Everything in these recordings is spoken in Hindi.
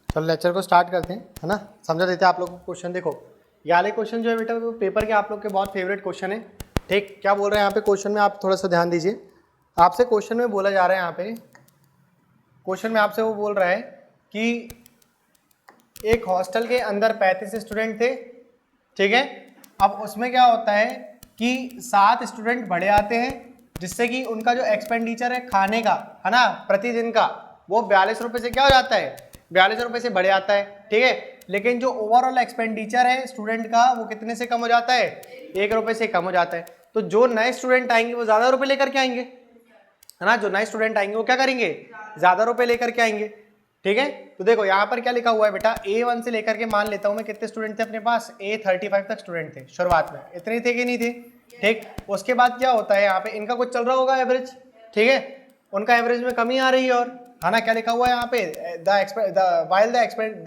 चलो लेक्चर को स्टार्ट करते हैं, है ना। समझा देते हैं आप लोग को क्वेश्चन। देखो ये वाले क्वेश्चन जो है बेटा वो पेपर के आप लोग के बहुत फेवरेट क्वेश्चन है। ठीक, क्या बोल रहे हैं यहाँ पे क्वेश्चन में, आप थोड़ा सा ध्यान दीजिए। आपसे क्वेश्चन में बोला जा रहा है, यहाँ पे क्वेश्चन में आपसे वो बोल रहा है कि एक हॉस्टल के अंदर 35 स्टूडेंट थे, ठीक है। अब उसमें क्या होता है कि 7 स्टूडेंट बढ़े आते हैं, जिससे कि उनका जो एक्सपेंडिचर है खाने का, है ना, प्रतिदिन का, वो 42 रुपये से क्या हो जाता है, 42 रुपये से बढ़ जाता है, ठीक है। लेकिन जो ओवरऑल एक्सपेंडिचर है स्टूडेंट का वो कितने से कम हो जाता है, 1 रुपये से कम हो जाता है। तो जो नए स्टूडेंट आएंगे वो ज़्यादा रुपये लेकर के आएंगे, है ना। जो नए स्टूडेंट आएंगे वो क्या करेंगे, ज़्यादा रुपये लेकर के आएंगे, ठीक है। तो देखो यहाँ पर क्या लिखा हुआ है बेटा, A1 से लेकर के मान लेता हूँ मैं कितने स्टूडेंट थे अपने पास, A35 तक स्टूडेंट थे शुरुआत में, इतने थे कि नहीं थे, ठीक। उसके बाद क्या होता है यहाँ पे, इनका कुछ चल रहा होगा एवरेज, ठीक है, उनका एवरेज में कमी आ रही है, और है ना, क्या लिखा हुआ है यहाँ पे, the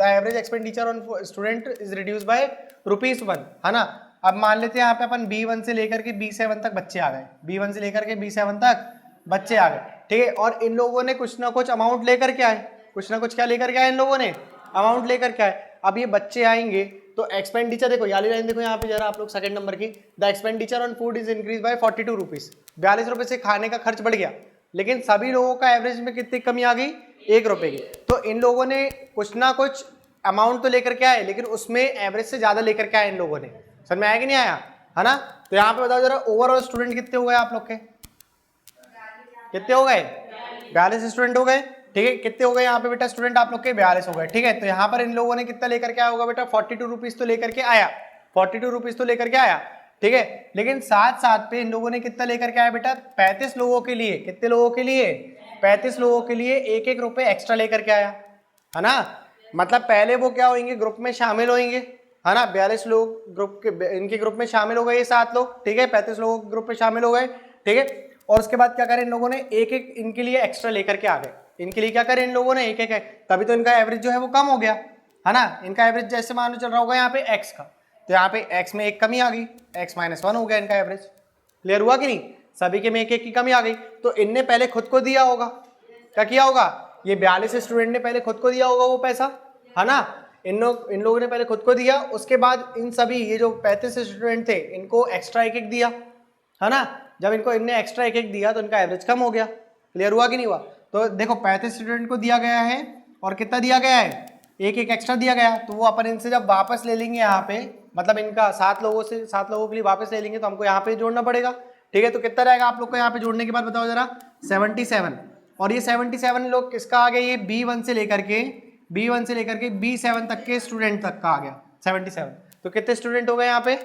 average expenditure on student is reduce by ₹1, है ना। अब मान लेते हैं यहाँ पे अपन B1 से लेकर के B7 तक बच्चे आ गए, B1 से लेकर के B7 तक बच्चे आ गए, ठीक है। और इन लोगों ने कुछ ना कुछ अमाउंट लेकर के आए, कुछ ना कुछ क्या लेकर के आए इन लोगों ने, अमाउंट लेकर के आए। अब ये बच्चे आएंगे तो एक्सपेंडिचर देखो, याली लाइन देखो यहाँ पे जरा आप लोग सेकंड नंबर की, the expenditure on food is increase by 42 rupees, 42 रुपये से खाने का खर्च बढ़ गया, लेकिन सभी लोगों का एवरेज में कितनी कमी आ गई, 1 रुपये की। तो इन लोगों ने कुछ ना कुछ अमाउंट तो लेकर के आए, लेकिन उसमें एवरेज से ज्यादा लेकर के आए इन लोगों ने, समझ में आया कि नहीं आया, है ना। तो यहाँ पे बताओ जरा ओवरऑल स्टूडेंट कितने हो गए आप लोग के, कितने हो गए, 42 स्टूडेंट हो गए, ठीक है। कितने हो गए यहाँ पे बेटा स्टूडेंट आप लोग के, 42 हो गए, ठीक है। तो यहाँ पर इन लोगों ने कितना लेकर के आया होगा बेटा, 42 रुपीज तो लेकर के आया, 42 रुपीज तो लेकर के आया, ठीक है। लेकिन साथ साथ पे इन लोगों ने कितना लेकर के आया बेटा, 35 लोगों के लिए, कितने लोगों के लिए, 35 लोगों के लिए 1-1 रुपए एक्स्ट्रा लेकर के आया, है ना। मतलब पहले वो क्या होंगे, ग्रुप में शामिल होंगे, है ना। 42 लोग ग्रुप के, इनके ग्रुप में शामिल हो गए ये 7 लोग, ठीक है, 35 लोगों के ग्रुप में शामिल हो गए, ठीक है। और उसके बाद क्या करें इन लोगों ने, 1-1 इनके लिए एक्स्ट्रा लेकर के आ गए, इनके लिए क्या करें इन लोगों ने, 1-1 है, तभी तो इनका एवरेज जो है वो कम हो गया, है ना। इनका एवरेज जैसे मान लो चल रहा होगा यहाँ पे x का, तो यहाँ पे x में 1 कमी आ गई, x-1 हो गया इनका एवरेज, क्लियर हुआ कि नहीं, सभी के में 1-1 की कमी आ गई। तो इनने पहले खुद को दिया होगा, क्या किया होगा, ये 42 स्टूडेंट ने पहले खुद को दिया होगा वो पैसा, है ना। इन लोगों ने पहले खुद को दिया, उसके बाद इन सभी ये जो 35 स्टूडेंट थे इनको एक्स्ट्रा 1-1 दिया, है ना। जब इनको इनने एक्स्ट्रा 1-1 दिया तो इनका एवरेज कम हो गया, क्लियर हुआ कि नहीं हुआ। तो देखो 35 स्टूडेंट को दिया गया है और कितना दिया गया है, 1-1 एक्स्ट्रा दिया गया, तो वो अपन इनसे जब वापस ले लेंगे यहाँ पे, मतलब इनका 7 लोगों के लिए वापस ले लेंगे, तो हमको यहाँ पे जोड़ना पड़ेगा, ठीक है। तो कितना रहेगा आप लोग को यहाँ पे जोड़ने के बाद बताओ जरा, 77। और ये 77 लोग किसका आ गया, ये B1 से लेकर के B7 तक के स्टूडेंट तक का आ गया 77। तो कितने स्टूडेंट हो गए यहाँ पे,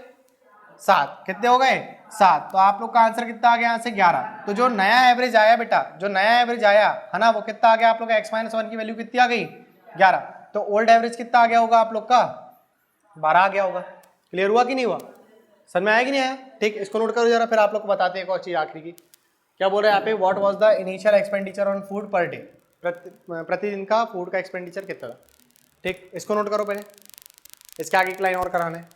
7, कितने हो गए, 7। तो आप लोग का आंसर कितना आ गया यहाँ से, 11। तो जो नया एवरेज आया बेटा, जो नया एवरेज आया, है ना, वो कितना आ गया आप लोग का, x-1 की वैल्यू कितनी आ गई, 11। तो ओल्ड एवरेज कितना आ गया होगा आप लोग का, 12 आ गया होगा, क्लियर हुआ कि नहीं हुआ, समझ में आया कि नहीं आया, ठीक। इसको नोट करो जरा, फिर आप लोग को बताते हैं एक और चीज आखिरी की। क्या बोल रहे हैं यहाँ पे, what was the initial expenditure on food per day, प्रतिदिन का फूड का एक्सपेंडिचर कितना था, ठीक। इसको नोट करो पहले, इसके आगे एक लाइन और कराना है।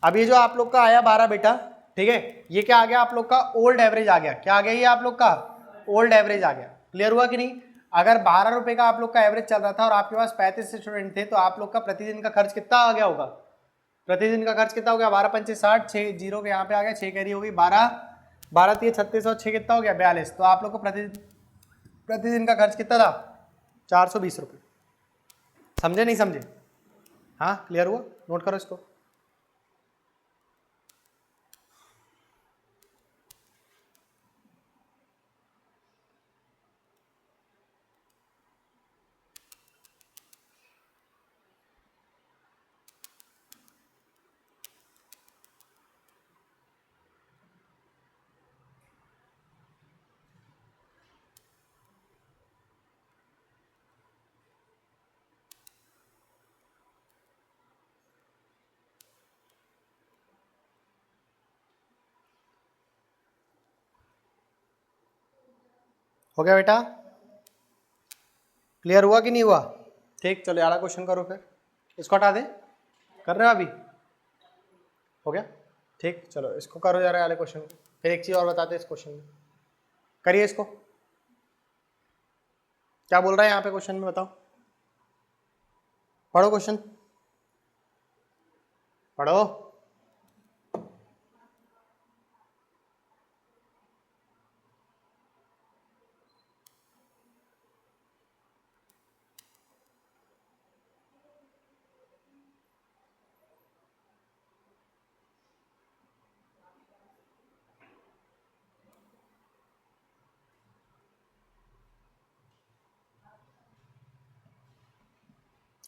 अब ये जो आप लोग का आया 12 बेटा, ठीक है, ये क्या आ गया आप लोग का, ओल्ड एवरेज आ गया, क्या आ गया ये आप लोग का, ओल्ड एवरेज आ गया, क्लियर हुआ कि नहीं। अगर 12 रुपए का आप लोग का एवरेज चल रहा था और आपके पास 35 स्टूडेंट थे, तो आप लोग का प्रतिदिन का खर्च कितना आ गया होगा, प्रतिदिन का खर्च कितना हो गया, 12×5 = 60, 6 जीरो के यहाँ पे आ गया, 6 कैरी हो गई, 12×3 = 36 और 6 कितना हो गया, 42। तो आप लोग को प्रतिदिन का खर्च कितना था, 420 रुपये, समझे नहीं समझे, हाँ क्लियर हुआ, नोट करो इसको। हो गया बेटा, क्लियर हुआ कि नहीं हुआ, ठीक। चलो यार क्वेश्चन करो फिर, इसको हटा दे, कर रहे हो अभी, हो गया, ठीक। चलो इसको करो जरा वाले क्वेश्चन को, फिर एक चीज और बताते हैं इस क्वेश्चन में। करिए इसको, क्या बोल रहा है यहाँ पे क्वेश्चन में, बताओ, पढ़ो क्वेश्चन, पढ़ो।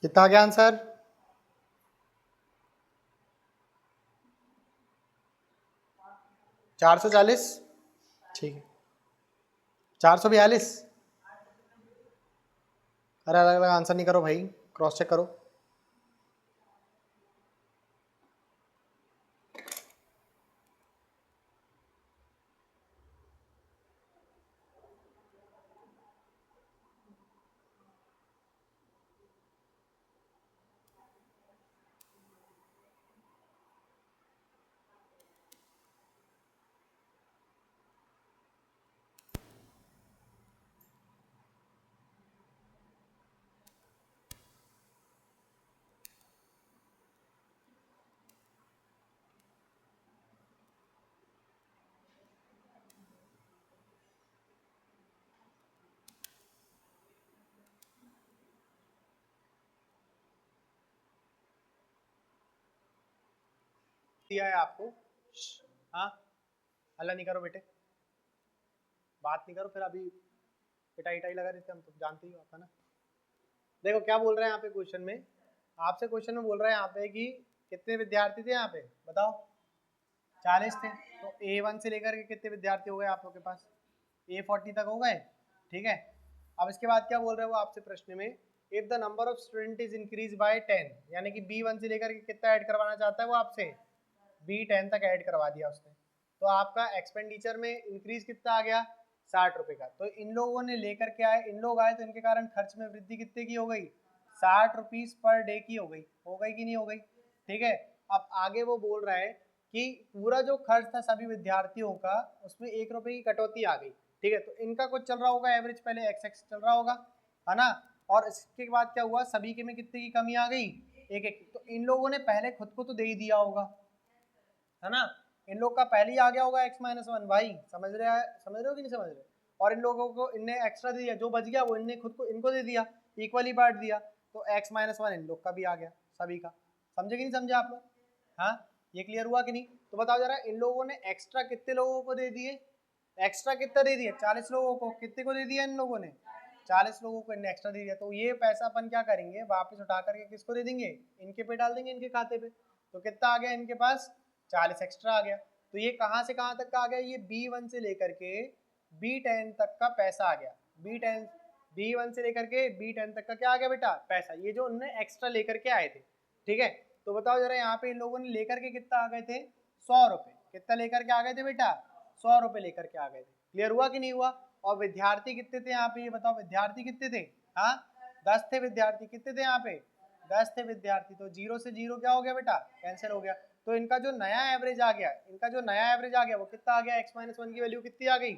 कितना आ गया आंसर? 440, ठीक है। 442, अरे अलग अलग आंसर नहीं करो भाई, क्रॉस चेक करो। दिया है आपको, हाँ, हल्ला नहीं करो बेटे, बात नहीं करो, फिर अभी पिटाई टाई लगा देते हम, तो जानते ही हो आप, है ना। देखो क्या बोल रहे हैं यहाँ पे क्वेश्चन में, आपसे क्वेश्चन में बोल रहे हैं यहाँ पे कि कितने विद्यार्थी थे यहाँ पे, बताओ। 40 थे, तो A1 से लेकर के कितने विद्यार्थी हो गए आप लोग के पास? A40 तक हो गए, ठीक है। अब इसके बाद क्या बोल रहे हैं वो आपसे प्रश्न में, if the number of student is increase by 10, यानी कि B1 से लेकर के कितना ऐड करवाना चाहता है वो आपसे, B10 तक ऐड करवा दिया उसने, तो आपका एक्सपेंडिचर में इंक्रीज कितना आ गया, 60 रुपए का। तो इन लोगों ने लेकर के आए, इन लोग आए, तो इनके कारण खर्च में वृद्धि कितने की हो गई, 60 रुपीज पर डे की हो गई कि नहीं हो गई, ठीक है। अब आगे वो बोल रहा है कि पूरा जो खर्च था सभी विद्यार्थियों का, उसमें 1 रुपए की कटौती आ गई, ठीक है। तो इनका कुछ चल रहा होगा एवरेज, पहले एक्स चल रहा होगा, है ना। और इसके बाद क्या हुआ, सभी के में कितने की कमी आ गई, एक एक। तो इन लोगों ने पहले खुद को तो दे ही दिया होगा, है ना। इन लोग का पहले ही आ गया होगा x-1, भाई समझ रहे हो कि नहीं समझ रहे। और इन लोगों को इनने एक्स्ट्रा दे दिया, जो बच गया वो इनने खुद को इनको दे दिया, इक्वली बांट दिया, तो x-1 इन लोग का भी आ गया, सभी का। समझे कि नहीं समझे आप लोग? हाँ, ये क्लियर हुआ कि नहीं? तो बताओ जरा, इन लोगों ने एक्स्ट्रा कितने लोगों को दे दिए, एक्स्ट्रा कितना दे दिया, 40 लोगों को। कितने को दे दिया इन लोगों ने, 40 लोगों को इनने एक्स्ट्रा दे दिया। तो ये पैसा अपन क्या करेंगे, वापस उठा करके किसको दे देंगे, इनके पे डाल देंगे, इनके खाते पे। तो कितना आ गया इनके पास, 40 एक्स्ट्रा आ गया। तो ये कहाँ से कहाँ तक का आ गया, ये B1 से लेकर के B10 तक का पैसा आ गया। B1 से लेकर के B10 तक का क्या आ गया बेटा, पैसा, ये जो उन्होंने एक्स्ट्रा लेकर के आए थे, ठीक है। तो बताओ जरा, यहाँ पे इन लोगों ने लेकर के कितना आ गए थे, 100 रुपए। कितना लेकर के आ गए थे बेटा, 100 रुपए लेकर के आ गए थे। क्लियर हुआ कि नहीं हुआ? और विद्यार्थी कितने थे यहाँ पे, ये बताओ, विद्यार्थी कितने थे? हाँ, 10 थे विद्यार्थी। कितने थे यहाँ पे, 10 थे विद्यार्थी। तो 0 से 0 क्या हो गया बेटा, कैंसिल हो गया। तो इनका जो नया एवरेज आ गया, वो कितना आ गया, x-1 की वैल्यू कितनी आ गई,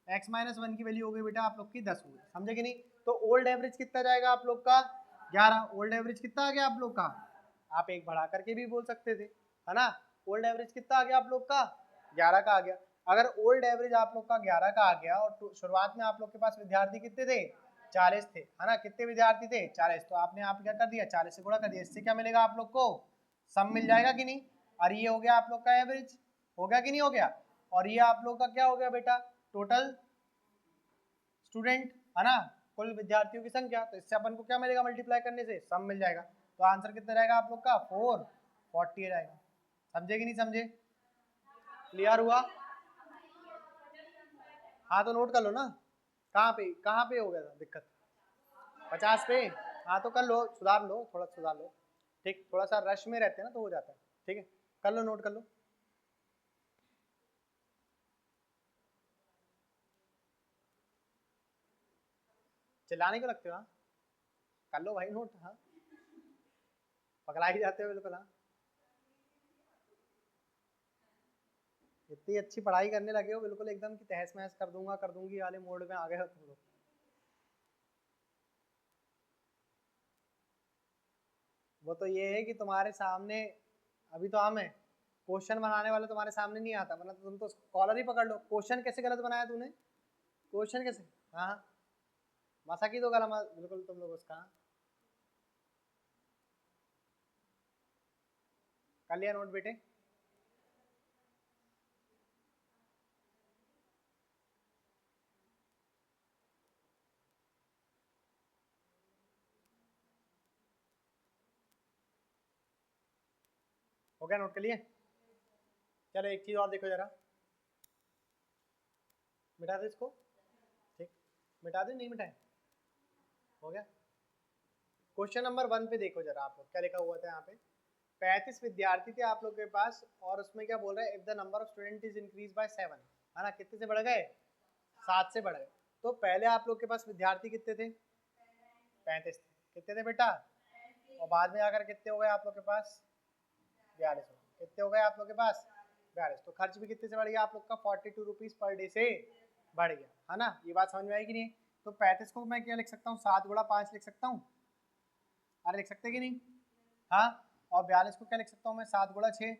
x-1 की वैल्यू हो गई बेटा आप लोग की 10 हो गई। समझे कि नहीं? तो ओल्ड एवरेज कितना जाएगा आप लोग का, 11। ओल्ड एवरेज कितना आ गया आप लोग का, आप एक बढ़ा करके भी बोल सकते थे, है ना। ओल्ड एवरेज कितना आ गया आप लोग का, 11 का आ गया। अगर ओल्ड एवरेज आप लोग का 11 का आ गया, और शुरुआत में आप लोग के पास विद्यार्थी कितने थे, 40 थे, है ना। कितने विद्यार्थी थे, 40। तो आपने यहाँ पे क्या कर दिया, 40 से गुणा कर दिया। इससे क्या मिलेगा आप लोग को, सम मिल जाएगा कि नहीं। और ये हो गया आप लोग का एवरेज, हो गया कि नहीं हो गया। और ये आप लोग का क्या हो गया बेटा, टोटल स्टूडेंट, है ना, कुल विद्यार्थियों की संख्या। तो इससे अपन को क्या मिलेगा, मल्टीप्लाई करने से सम मिल जाएगा। तो आंसर कितना रहेगा आप लोग का, 440 रहेगा। समझे कि नहीं समझे, क्लियर हुआ? हाँ तो नोट कर लो ना, कहाँ पे हो गया था दिक्कत, 50 पे। हाँ तो कर लो, सुधार लो, थोड़ा सुधार लो, ठीक। थोड़ा सा रश में रहते हैं ना, तो हो जाता है, ठीक है। कर लो, नोट कर लो। चिल्लाने क्यों लगते हो, हाँ कर लो भाई नोट, हाँ पकड़ा ही जाते हो बिल्कुल, हाँ। इतनी अच्छी पढ़ाई करने लगे हो बिल्कुल एकदम कि तहस महस कर दूंगा कर दूंगी वाले मोड में आ गए हो तुम लोग। वो तो ये है कि तुम्हारे सामने अभी तो हम है, क्वेश्चन बनाने वाले तुम्हारे सामने नहीं आता, वरना तो तुम तो कॉलर ही पकड़ लो। क्वेश्चन कैसे गलत बनाया तूने? क्वेश्चन कैसे? हाँ हाँ, मसा की तो गलत बिल्कुल तुम लोग उसका। कर लिया नोट बेटे? हो गया नोट कर लिए? चलो एक चीज और देखो जरा, मिटा दो इसको। ठीक, मिटा दो, नहीं मिटाए? हो गया। क्वेश्चन नंबर 1 पे देखो जरा आप लोग, क्या लिखा हुआ था यहाँ पे। 35 विद्यार्थी थे आप लोग के पास, और उसमें क्या बोल रहा है, if the number of student is increase by 7, है ना, कितने से बढ़ गए? 7 से बढ़ गए। तो पहले आप लोग के पास विद्यार्थी कितने थे? 35 थे। कितने थे बेटा? और बाद में आकर कितने हो गए आप लोग के पास? 42 हो गए। कितने हो गए आप लोग के पास? 42। तो खर्च भी कितने से बढ़ गया आप लोग का? 42 रुपीज पर डे से बढ़ गया, है ना। ये बात समझ में आएगी नहीं? तो 35 को मैं क्या लिख सकता हूँ? 7 गुणा 5 लिख सकता हूँ। अरे लिख सकते कि नहीं? हाँ। और 42 को क्या लिख सकता हूँ मैं? 7 गुणा 6।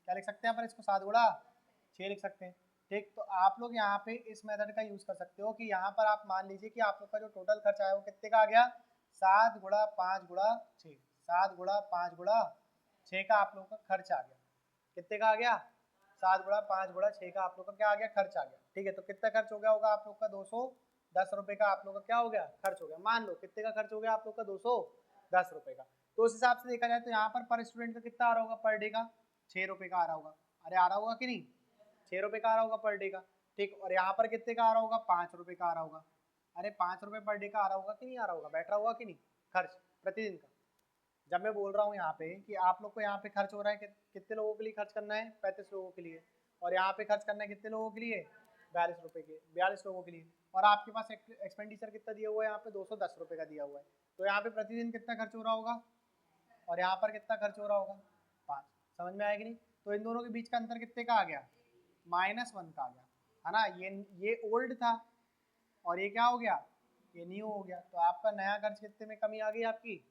क्या लिख सकते हैं अपन इसको? 7 गुणा 6 लिख सकते हैं। ठीक, तो आप लोग यहाँ पे इस मेथड का यूज कर सकते हो कि यहाँ पर आप मान लीजिए कि आप लोग का जो टोटल खर्चा है वो कितने का आ गया? 7 गुणा 5 गुणा 6। 7 गुणा 5 गुणा 6 का आप लोग का खर्च आ गया। कितने का आ गया? 7 गुणा 5 गुणा 6 का आप लोग का क्या आ गया? खर्च आ गया। ठीक है, तो कितना खर्च हो गया होगा आप लोग का? 210 रुपए का आप लोग का क्या हो गया? खर्च हो गया। मान लो कितने का खर्च हो गया आप लोग का? 210 रुपए का। तो उस हिसाब से देखा जाए तो यहाँ पर स्टूडेंट का कितना आ रहा होगा पर डे का? 6 रुपए का आ रहा होगा। अरे आ रहा होगा कि नहीं? 6 रुपए का आ रहा होगा पर डे का। ठीक, और यहाँ पर कितने का आ रहा होगा? 5 रुपए का आ रहा होगा। अरे 5 रुपए पर डे का आ रहा होगा कि नहीं आ रहा होगा? बैठ रहा होगा कि नहीं खर्च प्रतिदिन का? जब मैं बोल रहा हूँ यहाँ पे कि आप लोग को यहाँ पे खर्च हो रहा है कितने लोगों के लिए खर्च करना है? 35 लोगों के लिए। और यहाँ पे खर्च करना है कितने लोगों के लिए? 42 रुपए के, 42 लोगों के लिए। और आपके पास एक्सपेंडिचर कितना दिया हुआ है? यहाँ पे 210 रुपए का दिया हुआ है। तो यहाँ पे प्रतिदिन कितना खर्च हो रहा होगा? और यहाँ पर कितना खर्च हो रहा होगा? 5। समझ में आएगी नहीं? तो इन दोनों के बीच का अंतर कितने का आ गया? -1 का आ गया, है ना। ये ओल्ड था और ये क्या हो गया? ये न्यू हो गया। तो आपका नया खर्च कितने में कमी आ गई? आपकी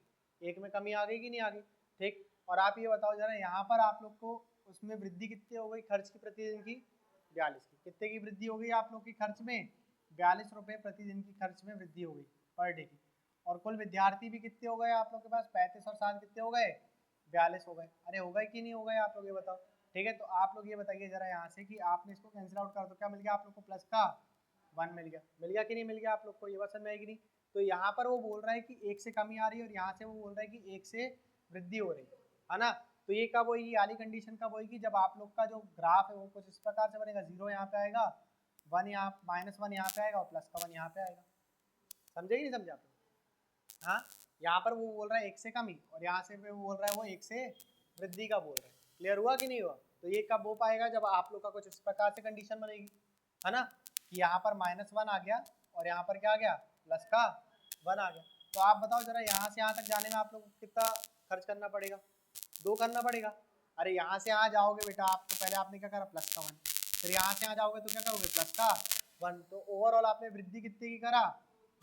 1 में कमी आ गई कि नहीं आ गई? ठीक, और आप ये बताओ जरा, यहाँ पर आप लोग को उसमें वृद्धि कितनी हो गई खर्च की प्रतिदिन की? 42 की। कितने की वृद्धि हो गई आप लोग की खर्च में? 42 रुपये प्रतिदिन की खर्च में वृद्धि हो गई पर डे की। और कुल विद्यार्थी भी कितने हो गए आप लोग के पास? 35 और 7 कितने हो गए? 42 हो गए। अरे हो गए कि नहीं हो गए आप लोग ये बताओ। ठीक है, तो आप लोग ये बताइए जरा यहाँ से कि आपने इसको कैंसिल आउट कर दो, क्या मिल गया आप लोग को? प्लस का 1 मिल गया। मिल गया कि नहीं मिल गया आप लोग को? ये बात समझ में आएगी नहीं? तो यहाँ पर वो बोल रहा है कि 1 से कमी आ रही है और यहाँ से वो बोल रहा है कि 1 से वृद्धि हो रही है ना। तो ये कब होगी? वाली कंडीशन कब होगी? जब आप लोग का जो ग्राफ है वो कुछ इस प्रकार से बनेगा, 0 यहाँ पे आएगा, 1 यहाँ, -1 यहाँ पे आएगा और प्लस का 1 यहाँ पे आएगा। समझे कि नहीं समझे आप लोग? हाँ, यहाँ पर वो बोल रहा है 1 से कमी और यहाँ से वो बोल रहा है वो 1 से वृद्धि का बोल रहा है। क्लियर हुआ कि नहीं हुआ? तो ये कब हो पाएगा? जब आप लोग का कुछ इस प्रकार से कंडीशन बनेगी, है ना, कि यहाँ पर -1 आ गया और यहाँ पर क्या आ गया? प्लस का 1 आ गया। तो आप बताओ जरा, यहाँ से यहाँ तक जाने में आप लोग को कितना खर्च करना पड़ेगा? 2 करना पड़ेगा। अरे यहाँ से यहाँ जाओगे बेटा आप, तो पहले आपने क्या करा? प्लस का 1। फिर यहाँ से यहाँ जाओगे तो क्या करोगे? प्लस का 1। तो ओवरऑल आपने वृद्धि कितने की करा?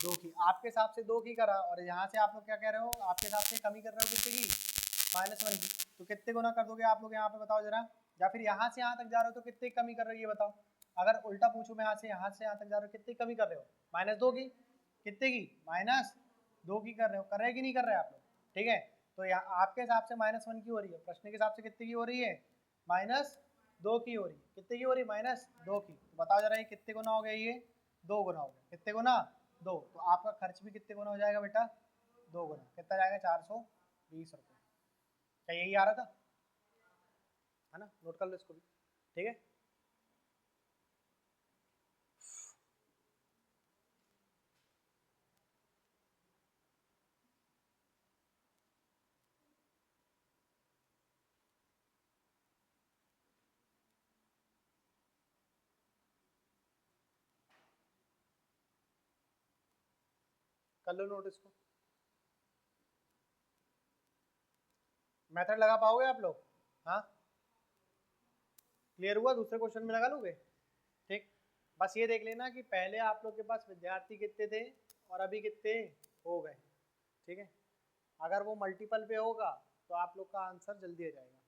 2 की। आपके हिसाब से 2 की करा, और यहाँ से आप लोग क्या कह रहे हो? आपके हिसाब से कमी कर रहे हो कितने की? -1 की। तो कितने गुना कर दोगे आप लोग यहाँ पे बताओ जरा? या फिर यहाँ से यहाँ तक जा रहे हो तो कितने की कमी कर रहे हो ये बताओ? अगर उल्टा पूछूं मैं, यहाँ से यहाँ तक जा रहे हो, कितनी कमी कर रहे हो? -2 की। कितने की? -2 की कर रहे हो। कर रहे हैं कि नहीं कर रहे आप लोग? ठीक है, तो यहाँ आपके हिसाब से -1 की हो रही है, प्रश्न के हिसाब से कितने की हो रही है? -2 की हो रही है। कितने की हो रही है? -2 की। तो बताओ जरा ये कितने गुना हो गया? ये 2 गुना हो गया। कितने गुना? 2। तो आपका खर्च भी कितने गुना हो जाएगा बेटा? 2 गुना। कितना जाएगा? 420 रुपये। क्या यही आ रहा था? है ना, नोट कर लो इसको भी। ठीक है, कर लो नोट इसको। मेथड लगा पाओगे आप लोग? हाँ, क्लियर हुआ? दूसरे क्वेश्चन में लगा लोगे? ठीक, बस ये देख लेना कि पहले आप लोग के पास विद्यार्थी कितने थे और अभी कितने हो गए। ठीक है, अगर वो मल्टीपल पे होगा तो आप लोग का आंसर जल्दी आ जाएगा।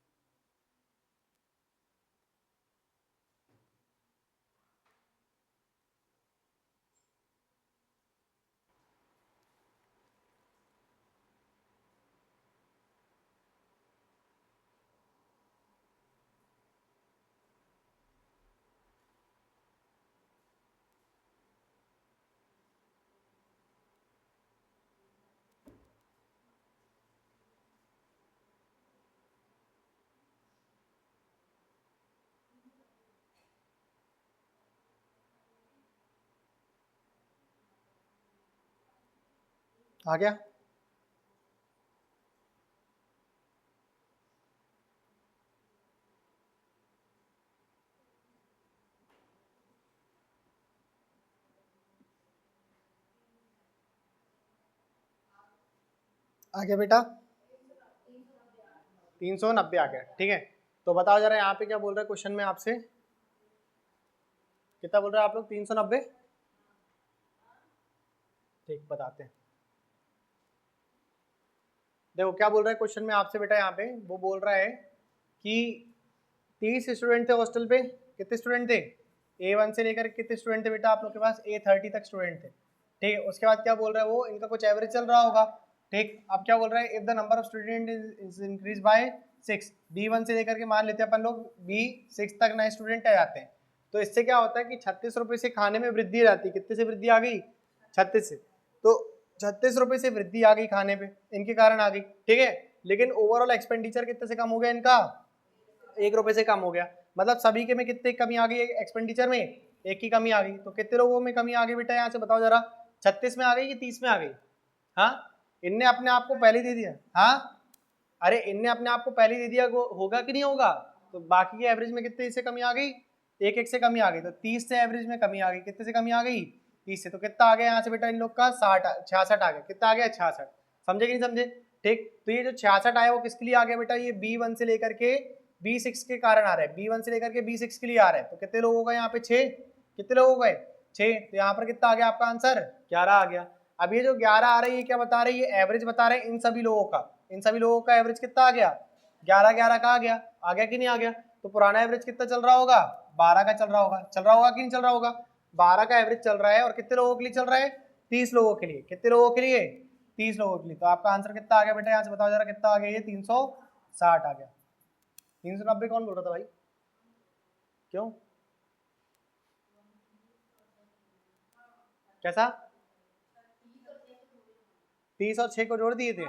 आ गया? आ गया बेटा? 390 आ गया। ठीक है, तो बताओ जरा यहाँ पे क्या बोल रहा है क्वेश्चन में आपसे, कितना बोल रहे हैं आप लोग? 390। ठीक, बताते हैं। देखो क्या बोल रहा है क्वेश्चन में आपसे बेटा, यहाँ पे वो बोल रहा है कि 30 स्टूडेंट थे हॉस्टल पे। कितने स्टूडेंट थे? A1 से लेकर कितने स्टूडेंट थे बेटा आप लोग के पास? A30 तक स्टूडेंट थे। ठीक है, उसके बाद क्या बोल रहा है वो, इनका कुछ एवरेज चल रहा होगा। ठीक, अब क्या बोल रहा है, if the number of student is increase by 6, B1 से लेकर के मान लेते हैं अपन लोग B6 तक नए स्टूडेंट आ जाते हैं, तो इससे क्या होता है कि 36 रुपये से खाने में वृद्धि हो जाती है। कितने से वृद्धि आ गई? 36 से। तो 36 रुपये से वृद्धि आ गई खाने पे, इनके कारण आ गई। ठीक है, लेकिन ओवरऑल एक्सपेंडिचर कितने से कम हो गया इनका? 1 रुपये से कम हो गया। मतलब सभी के में कितने कमी आ गई एक्सपेंडिचर में? 1 की कमी आ गई। तो कितने लोगों में कमी आ गई बेटा यहाँ से बताओ जरा? 36 में आ गई कि 30 में आ गई? हाँ, इनने अपने आप को पहले दे दिया। हाँ, अरे इनने अपने आप को पहले दे दिया, होगा कि नहीं होगा? तो बाकी के एवरेज में कितने से कमी आ गई? 1 से कमी आ गई। तो 30 से एवरेज में कमी आ गई। कितने से कमी आ गई? 30 से। तो कितना आ गया यहाँ से बेटा इन लोग का? 66 आ गया। कितना आ गया? 66। समझे कि नहीं समझे? ठीक, तो ये जो 66 आया वो किसके लिए आ गया बेटा? ये B1 से लेकर के B6 के कारण आ रहा है। B1 से लेकर के B6 के लिए आ रहा है। तो कितने लोग हो गए यहाँ पे? 6। कितने लोग हो गए? 6। तो यहाँ पर कितना आ गया आपका आंसर? 11 आ गया। अब ये जो 11 आ रही है क्या बता रही है? एवरेज बता रहे हैं इन सभी लोगों का। इन सभी लोगों का एवरेज कितना आ गया? 11 का आ गया। आ गया कि नहीं आ गया? तो पुराना एवरेज कितना चल रहा होगा? 12 का चल रहा होगा। चल रहा होगा कि नहीं चल रहा होगा? 12 का एवरेज चल रहा है। और कितने लोगों के लिए चल रहा है? 30 लोगों के लिए। कितने लोगों के लिए? 30 लोगों के लिए। तो आपका आंसर कितना आ गया बेटा? यहाँ से बताओ जरा कितना आ गया? ये 360 आ गया। 390 कौन बोल रहा था भाई? क्यों? कैसा? 30 और 6 को जोड़ दिए थे?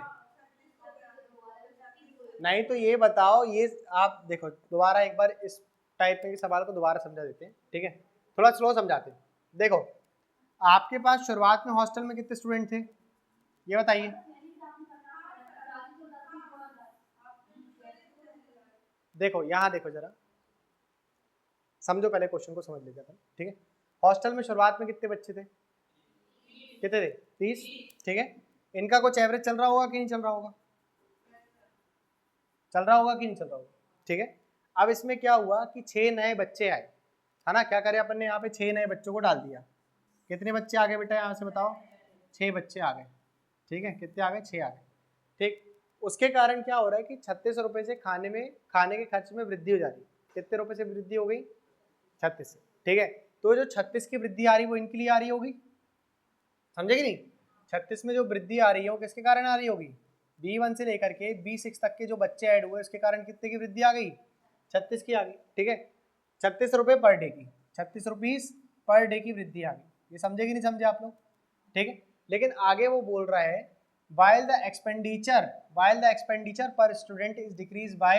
नहीं, तो ये बताओ, ये आप देखो दोबारा एक बार इस टाइप के सवाल को दोबारा समझा देते हैं। ठीक है, थोड़ा स्लो समझाते हैं। देखो, आपके पास शुरुआत में हॉस्टल में कितने स्टूडेंट थे ये बताइए? देखो यहाँ देखो जरा, समझो पहले क्वेश्चन को समझ लेते हैं। ठीक है, हॉस्टल में शुरुआत में कितने बच्चे थे? कितने थे? 30। ठीक है, इनका कुछ एवरेज चल रहा होगा कि नहीं चल रहा होगा? चल रहा होगा कि नहीं चल रहा होगा? ठीक है, अब इसमें क्या हुआ कि 6 नए बच्चे आए, है ना? क्या करें अपन ने यहाँ पे? 6 नए बच्चों को डाल दिया। कितने बच्चे आ गए बेटा यहाँ से बताओ? 6 बच्चे आ गए। ठीक है, कितने आ गए? 6 आ गए। ठीक, उसके कारण क्या हो रहा है कि 36 रुपये से खाने के खर्च में वृद्धि हो जा रही है। कितने रुपए से वृद्धि हो गई? 36 से। ठीक है, तो जो 36 की वृद्धि आ रही है वो इनके लिए आ रही होगी, समझे कि नहीं? 36 में जो वृद्धि आ रही है वो किसके कारण आ रही होगी? B1 से लेकर के B6 तक के जो बच्चे ऐड हुए उसके कारण कितने की वृद्धि आ गई? 36 की आ गई। ठीक है, 36 रुपये पर डे की, 36 रुपीज पर डे की वृद्धि आ गई। ये समझे कि नहीं समझे आप लोग? ठीक है, लेकिन आगे वो बोल रहा है while the expenditure per student is decreased by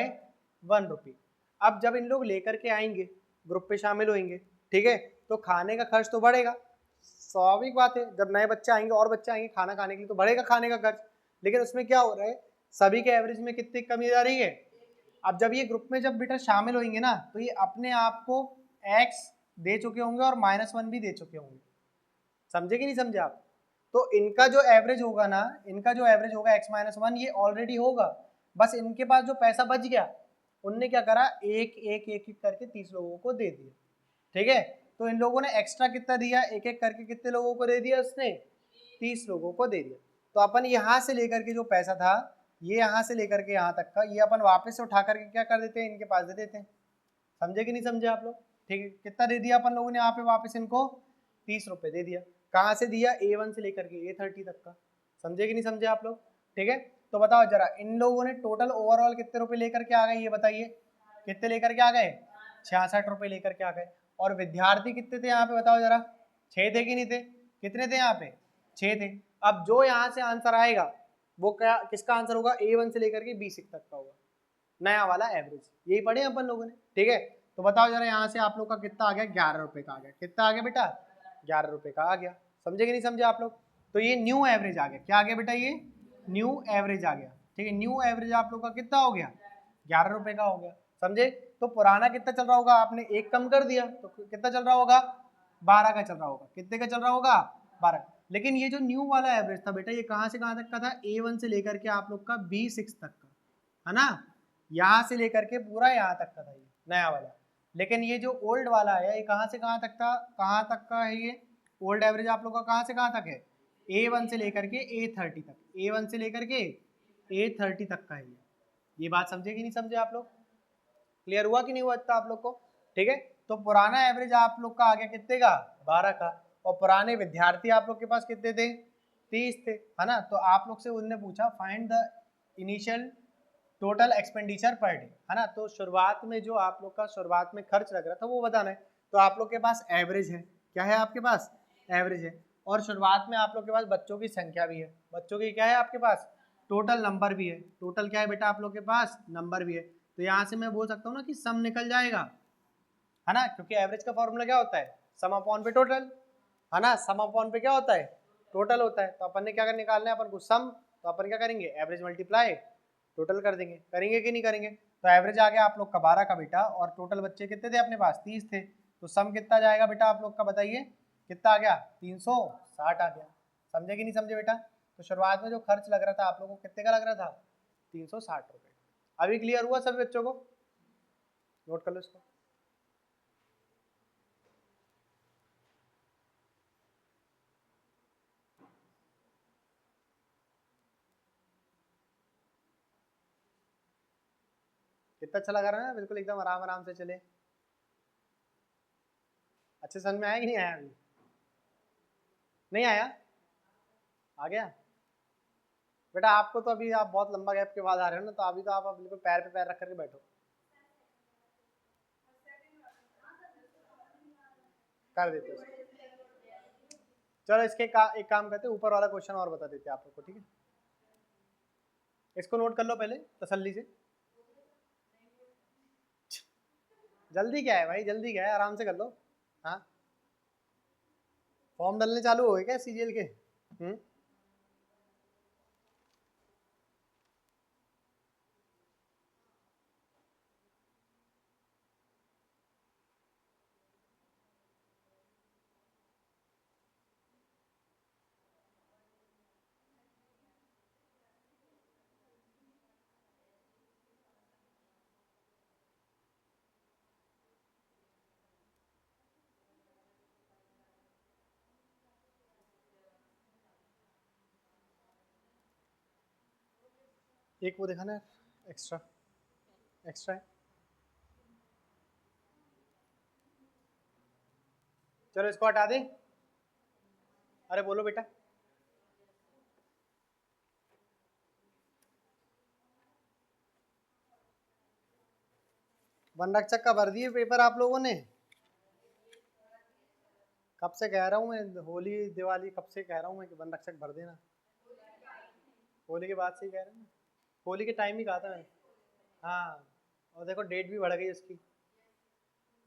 1 रुपी। अब जब इन लोग लेकर के आएंगे, ग्रुप पे शामिल होंगे, ठीक है, तो खाने का खर्च तो बढ़ेगा, स्वाभाविक बात है। जब नए बच्चे आएंगे और बच्चे आएंगे खाना खाने के लिए तो बढ़ेगा खाने का खर्च। लेकिन उसमें क्या हो रहा है, सभी के एवरेज में कितनी कमी आ रही है? अब जब ये ग्रुप में जब बेटा शामिल होंगे ना, तो ये अपने आप को x दे चुके होंगे और -1 भी दे चुके होंगे। समझे कि नहीं समझे आप? तो इनका जो एवरेज होगा ना, इनका जो एवरेज होगा x-1 ये ऑलरेडी होगा, बस इनके पास जो पैसा बच गया उनने क्या करा, एक एक एक एक करके 30 लोगों को दे दिया, ठीक है। तो इन लोगों ने एक्स्ट्रा कितना दिया, एक एक करके कितने लोगों को दे दिया उसने, 30 लोगों को दे दिया। तो अपन यहाँ से लेकर के जो पैसा था, ये यहाँ से लेकर के यहाँ तक का, ये अपन वापस से उठा करके क्या कर देते हैं, इनके पास दे देते हैं। समझे कि नहीं समझे आप लोग, ठीक है। कितना दे दिया अपन लोगों ने यहाँ पे वापस इनको, 30 रुपये दे दिया। कहाँ से दिया, A1 से लेकर के A30 तक का। समझे कि नहीं समझे आप लोग, ठीक है। तो बताओ जरा, इन लोगों ने टोटल ओवरऑल कितने रुपए लेकर के आ गए, ये बताइए, कितने लेकर के आ गए, 66 रुपए लेकर के आ गए। और विद्यार्थी कितने थे यहाँ पे, बताओ जरा, 6 थे कि नहीं थे, कितने थे यहाँ पे, 6 थे। अब जो यहाँ से आंसर आएगा वो क्या, किसका आंसर होगा, A1 से लेकर के B6 तक का होगा, नया वाला एवरेज। यही पढ़े अपन लोगों ने, ठीक है। तो बताओ जरा, यहाँ से आप लोग का कितना आ गया, 11 रुपए का आ गया। कितना आ गया बेटा, 11 रुपए का आ गया। समझे कि नहीं समझे आप लोग। तो ये न्यू एवरेज आ गया, क्या आ गया बेटा, ये न्यू एवरेज आ गया, ठीक है। न्यू एवरेज आप लोग का कितना हो गया, 11 रुपए का हो गया। समझे। तो पुराना कितना चल रहा होगा, आपने एक कम कर दिया तो कितना चल रहा होगा, 12 का चल रहा होगा। कितने का चल रहा होगा, 12। लेकिन ये जो न्यू वाला एवरेज था बेटा, ये कहाँ से कहाँ तक का था, A1 से लेकर के आप लोग का B6 तक का, है ना। यहाँ से लेकर के पूरा यहाँ तक का था ये नया वाला। लेकिन ये जो ओल्ड वाला है, ये कहाँ से कहाँ तक था, कहाँ तक का है ये ओल्ड एवरेज आप लोग का, कहाँ से कहाँ तक है, A1 से लेकर के A30 तक, A1 से लेकर के A30 तक का है ये बात समझे कि नहीं समझे आप लोग, क्लियर हुआ कि नहीं हुआ था आप लोग को, ठीक है। तो पुराना एवरेज आप लोग का आ गया कितने का, 12 का। और पुराने विद्यार्थी आप लोग के पास कितने थे, 30 थे, है ना। तो आप लोग से उन्होंने पूछा find the initial total expenditure per day, है ना। तो शुरुआत में जो आप लोग का शुरुआत में खर्च लग रहा था वो बताना है। तो आप लोग के पास एवरेज है, क्या है आपके पास, एवरेज है। और शुरुआत में आप लोग के पास बच्चों की संख्या भी है, बच्चों की क्या है आपके पास, टोटल नंबर भी है। टोटल क्या है बेटा आप लोग के पास, नंबर भी है। तो यहाँ से मैं बोल सकता हूँ ना कि सम निकल जाएगा, है ना, क्योंकि एवरेज का फॉर्मूला क्या होता है, सम अपॉन पे टोटल, है ना। सम अपॉन पे क्या होता है, टोटल होता है। तो अपन ने क्या निकालना है अपन को, सम। तो अपन क्या करेंगे, एवरेज मल्टीप्लाई टोटल कर देंगे, करेंगे कि नहीं करेंगे। तो एवरेज आ गया आप लोग का 12 का बेटा, और टोटल बच्चे कितने थे अपने पास, 30 थे। तो सम कितना जाएगा बेटा आप लोग का, बताइए कितना आ गया, 360 आ गया। समझे कि नहीं समझे बेटा। तो शुरुआत में जो खर्च लग रहा था आप लोगों को कितने का लग रहा था, 360 रुपये। अभी क्लियर हुआ सभी बच्चों को, नोट कर लो इसको। कितना अच्छा लगा रहा है, बिल्कुल एकदम आराम आराम से चले। अच्छे समझ में आया कि नहीं आया, अभी नहीं आया, आ गया बेटा। आपको तो अभी आप बहुत लंबा गैप के बाद आ रहे हो ना, तो अभी तो आप बिल्कुल पैर पे पैर रख करके बैठो, कर देते हो। चलो इसके एक काम करते हैं, ऊपर वाला क्वेश्चन और बता देते हैं आप लोग को, ठीक है। इसको नोट कर लो पहले तसल्ली से। जल्दी क्या है भाई, जल्दी क्या है, आराम से कर लो। हाँ, फॉर्म डालने चालू हो गए क्या CGL के, एक वो दिखाना है, एक्स्ट्रा एक्स्ट्रा है। चलो इसको हटा दें, अरे बोलो बेटा। वन रक्षक का भर दिए पेपर आप लोगों ने, कब से कह रहा हूँ मैं, होली दिवाली कब से कह रहा हूँ मैं कि वन रक्षक भर देना। होली के बाद से ही कह रहे हैं ना, होली के टाइम ही कहा था मैंने। हाँ, और देखो डेट भी बढ़ गई उसकी,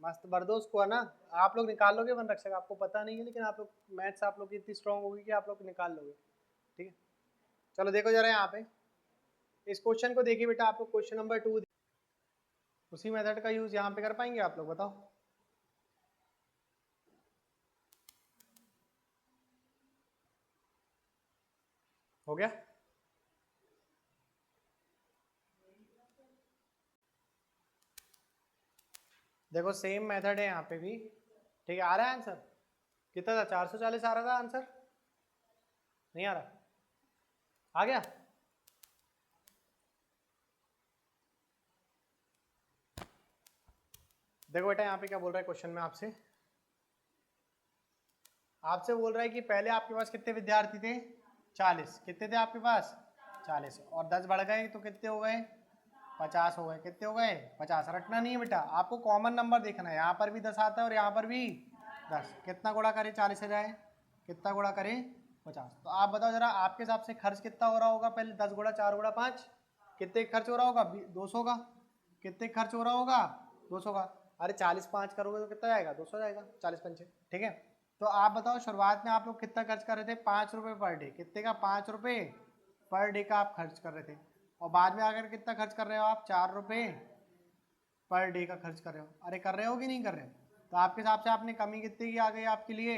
मस्त भर दो उसको, है ना। आप लोग निकाल लोगे वन रक्षक, आपको पता नहीं है, लेकिन आप लोग मैथ्स आप लोग की इतनी स्ट्रांग होगी कि आप लोग निकाल लोगे, ठीक है। चलो देखो जरा यहाँ पे इस क्वेश्चन को देखिए बेटा, आपको क्वेश्चन नंबर 2 उसी मेथड का यूज यहाँ पे कर पाएंगे आप लोग, बताओ। हो गया। देखो सेम मेथड है यहाँ पे भी, ठीक है। आ रहा है आंसर? कितना था? 440 आ रहा था आंसर, नहीं आ रहा? आ गया? देखो बेटा यहाँ पे क्या बोल रहा है क्वेश्चन में आपसे, आपसे बोल रहा है कि पहले आपके पास कितने विद्यार्थी थे? 40। कितने थे आपके पास? 40। और 10 बढ़ गए तो कितने हो गए? 50 हो गए। कितने हो गए? 50। रटना नहीं है बेटा, आपको कॉमन नंबर देखना है। यहाँ पर भी 10 आता है और यहाँ पर भी 10। कितना गुणा करें 40 से जाए? कितना गुणा करें? 50। तो आप बताओ जरा, आपके हिसाब से खर्च कितना हो रहा होगा? पहले 10 गुणा 4 गुणा 5, कितने खर्च हो रहा होगा? 200 का। कितने खर्च हो रहा होगा? 200 का। अरे 40 5 करोगे तो कितना जाएगा? 200 जाएगा। 40 पंचे, ठीक है। तो आप बताओ शुरुआत में आप लोग कितना खर्च कर रहे थे? 5 रुपये पर डे। कितने का? 5 रुपये पर डे का आप खर्च कर रहे थे। और बाद में आकर कितना खर्च कर रहे हो आप? 4 रुपये पर डे का खर्च कर रहे हो। अरे कर रहे हो कि नहीं कर रहे हो? तो आपके हिसाब से आपने कमी कितनी की आ गई आपके लिए?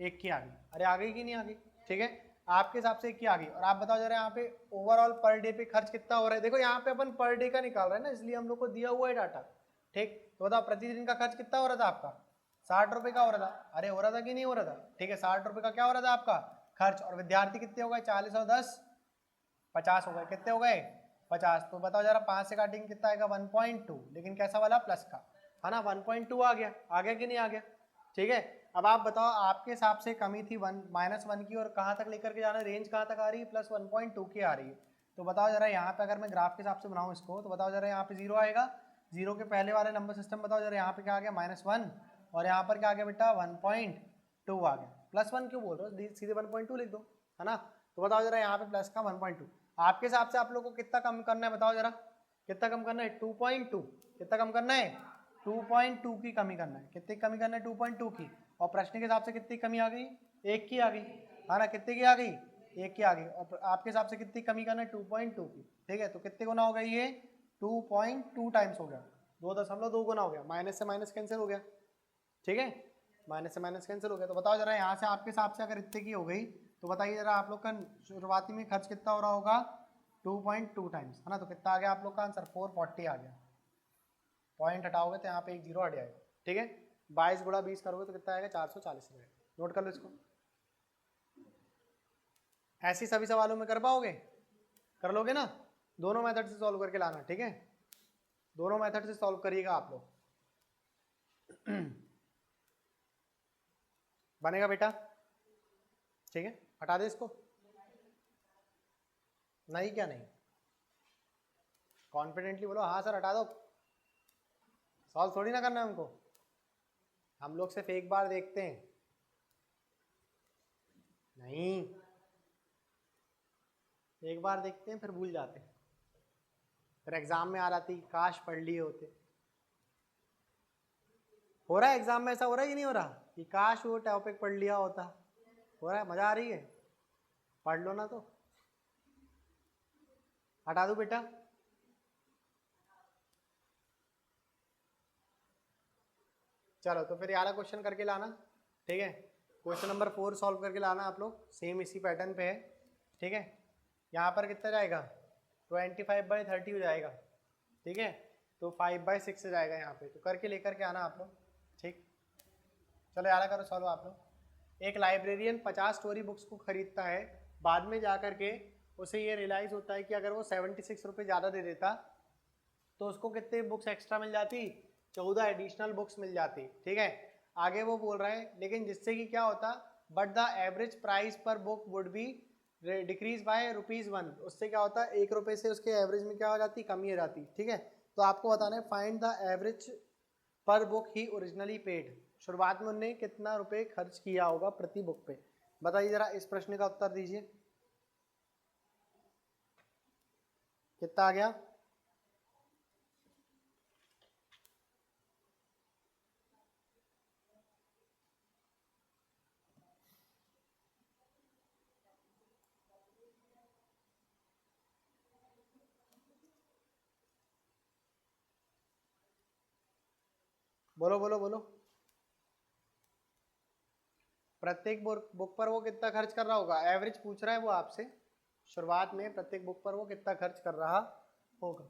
1 की आ गई। अरे आ गई कि नहीं आ गई? ठीक है, आपके हिसाब से 1 की आ गई। और आप बताओ जरा यहाँ पे ओवरऑल पर डे पे खर्च कितना हो रहा है? देखो यहाँ पे अपन पर डे का निकाल रहे हैं ना, इसलिए हम लोग को दिया हुआ है डाटा। ठीक, तो बताओ प्रतिदिन का खर्च कितना हो रहा था आपका? 60 रुपये का हो रहा था। अरे हो रहा था कि नहीं हो रहा था? ठीक है, 60 रुपये का क्या हो रहा था आपका खर्च। और विद्यार्थी कितने हो गए? 40 और 10 50 हो गए। कितने हो गए? 50। तो बताओ जरा 5 से काटेंगे कितना आएगा? 1.2। लेकिन कैसा वाला? प्लस का, है ना। 1.2 आ गया। आ गया कि नहीं आ गया? ठीक है। अब आप बताओ आपके हिसाब से कमी थी -1 की, और कहाँ तक लेकर के जाना है? रेंज कहाँ तक आ रही है? +1.2 की आ रही है। तो बताओ जरा यहाँ पे अगर मैं ग्राफ के हिसाब से बनाऊँ इसको, तो बताओ जरा यहाँ पे 0 आएगा। 0 के पहले वाले नंबर सिस्टम बताओ जरा, यहाँ पे क्या आ गया? -1। और यहाँ पर क्या आ गया बेटा? 1.2 आ गया। +1 क्यों बोल रहे हो? सीधे 1.2 लिख दो, है ना। तो बताओ जरा यहाँ पे प्लस का 1.2, आपके हिसाब से आप लोग को कितना कम करना है? बताओ जरा कितना कम करना है? 2.2। कितना कम करना है? 2.2 की कमी करना है। कितनी कमी करना है? 2.2 की। और प्रश्न के हिसाब से कितनी कमी आ गई? 1 की आ गई, है ना। कितने की आ गई? 1 की आ गई। और आपके हिसाब से कितनी कमी करना है? 2.2 की। ठीक है, तो कितने गुना हो गई ये? 2.2 टाइम्स हो गया, 2.2 गुना हो गया। माइनस से माइनस कैंसिल हो गया, ठीक है, माइनस से माइनस कैंसिल हो गया। तो बताओ जरा यहाँ से आपके हिसाब से अगर इतने की हो गई, तो बताइए जरा आप लोग का शुरुआती में खर्च कितना हो रहा होगा? 2.2 टाइम्स, है ना। तो कितना आ गया आप लोग का आंसर? 440 आ गया। पॉइंट हटाओगे तो यहाँ पे एक 0 हट जाएगा, ठीक है। 22 गुणा 20 करोगे तो कितना आएगा? 440 आएगा। नोट कर लो इसको। ऐसी सभी सवालों में कर पाओगे? कर लोगे ना? दोनों मेथड से सॉल्व करके लाना, ठीक है। दोनों मेथड से सॉल्व करिएगा आप लोग। बनेगा बेटा? ठीक है, हटा दे इसको। नहीं क्या नहीं? कॉन्फिडेंटली बोलो हाँ सर हटा दो। सॉल्व थोड़ी ना करना है हमको, हम लोग सिर्फ एक बार देखते हैं। नहीं, एक बार देखते हैं फिर भूल जाते हैं, फिर एग्जाम में आ जाती काश पढ़ लिए होते। हो रहा है एग्जाम में ऐसा हो रहा है कि नहीं हो रहा कि काश वो टॉपिक पढ़ लिया होता? हो रहा है? मजा आ रही है? पढ़ लो ना तो। हटा दो बेटा। चलो तो फिर यार क्वेश्चन करके लाना, ठीक है। क्वेश्चन नंबर 4 सॉल्व करके लाना आप लोग, सेम इसी पैटर्न पे है, ठीक है। यहाँ पर कितना जाएगा? 25/30 हो जाएगा, ठीक है। तो 5/6 से जाएगा यहाँ पे, तो करके लेकर के आना आप लोग, ठीक। चलो यार करो सॉल्व आप लोग। एक लाइब्रेरियन 50 स्टोरी बुक्स को खरीदता है, बाद में जा कर के उसे ये रियलाइज़ होता है कि अगर वो 76 रुपये ज़्यादा दे देता तो उसको कितने बुक्स एक्स्ट्रा मिल जाती? 14 एडिशनल बुक्स मिल जाती, ठीक है। आगे वो बोल रहा है लेकिन जिससे कि क्या होता? बट द एवरेज प्राइस पर book would be decrease by ₹1। उससे क्या होता है? 1 रुपये से उसके एवरेज में क्या हो जाती? कमी हो जाती, ठीक है। तो आपको बताना है फाइंड द एवरेज पर बुक ही ओरिजिनली पेड। शुरुआत में उन्होंने कितना रुपए खर्च किया होगा प्रति बुक पे? बताइए जरा, इस प्रश्न का उत्तर दीजिए। कितना आ गया? बोलो बोलो बोलो। प्रत्येक बुक पर वो कितना खर्च कर रहा होगा? एवरेज पूछ रहा है वो आपसे, शुरुआत में प्रत्येक बुक पर वो कितना खर्च कर रहा होगा।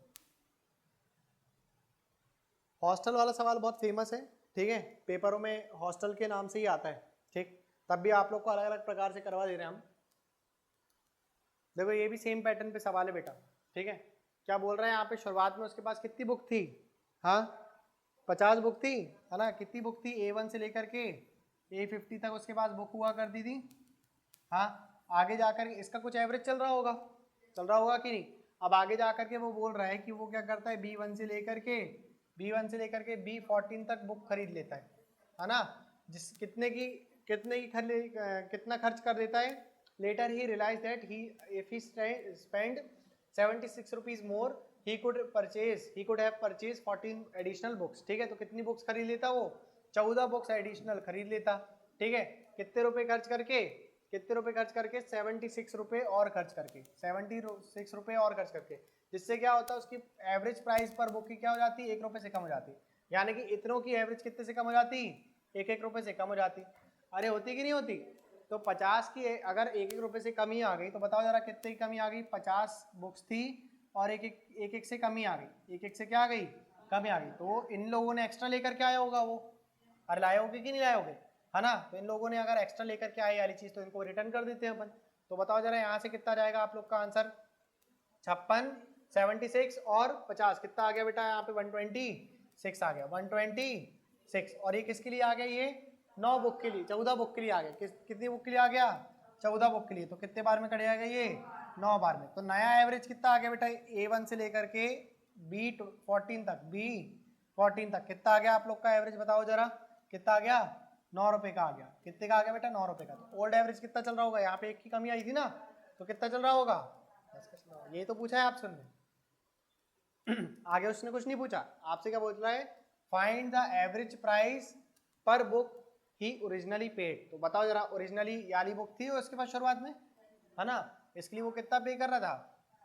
हॉस्टल वाला सवाल बहुत फेमस है, ठीक है, पेपरों में हॉस्टल के नाम से ही आता है, ठीक, तब भी आप लोग को अलग अलग प्रकार से करवा दे रहे हैं हम। देखो ये भी सेम पैटर्न पे सवाल है बेटा, ठीक है। क्या बोल रहे हैं यहाँ पे, शुरुआत में उसके पास कितनी बुक थी, हाँ 50 बुक थी, है ना, कितनी बुक थी, A1 से लेकर के A50 तक उसके पास बुक हुआ करती थी, हाँ। आगे जाकर इसका कुछ एवरेज चल रहा होगा कि नहीं। अब आगे जाकर के वो बोल रहा है कि वो क्या करता है, B1 से लेकर के B14 तक बुक खरीद लेता है ना, जिस कितना खर्च कर देता है। Later he realize that he if he spend 76 rupees more he could have purchase 14 additional books, ठीक है। तो कितनी बुक्स खरीद लेता वो, 14 बुक्स एडिशनल खरीद लेता, ठीक है। कितने रुपए खर्च करके 76 रुपए और खर्च करके, 76 रुपए और खर्च करके, जिससे क्या होता है उसकी एवरेज प्राइस पर बुक की क्या हो जाती है, 1 रुपए से कम हो जाती, यानी कि इतनों की एवरेज कितने से कम हो जाती, 1 रुपए से कम हो जाती। अरे होती कि नहीं होती। तो 50 की अगर 1 रुपए से कमी आ गई तो बताओ जरा कितने की कमी आ गई, 50 बुक्स थी और एक से कमी आ गई, एक से क्या आ गई, कमी आ गई। तो इन लोगों ने एक्स्ट्रा लेकर के आया होगा वो, अरे लाए होगे कि नहीं लाए होगे, है ना। तो इन लोगों ने अगर एक्स्ट्रा लेकर के आए वाली चीज तो इनको रिटर्न कर देते हैं अपन। तो बताओ जरा यहाँ से कितना जाएगा आप लोग का आंसर, 56, 76 और 50 कितना आ गया बेटा, यहाँ पे 126 आ गया, 126। और ये किसके लिए आ गया, ये 9 बुक के लिए, 14 बुक के लिए आ गया, कितनी बुक के लिए आ गया, 14 बुक के लिए। तो कितने बार में कट जाएगा ये, 9 बार में। तो नया एवरेज कितना आ गया बेटा, A1 से लेकर के B14 तक कितना आ गया आप लोग का एवरेज, बताओ जरा कितना आ गया, 9 रुपए का आ गया। कितने का आ गया बेटा, 9 रुपए का। तो ओल्ड एवरेज कितना चल रहा होगा, यहाँ पे 1 की कमी आई थी ना, तो कितना चल रहा होगा, 10 का चल रहा होगा। ये तो पूछा है आपसे उन्होंने आगे उसने कुछ नहीं पूछा, आपसे क्या पूछ रहा है, फाइंड द एवरेज प्राइस पर बुक ही ओरिजिनली पेड। तो बताओ जरा, ओरिजिनली याली बुक थी उसके पास शुरुआत में, है ना, इसके लिए वो कितना पे कर रहा था,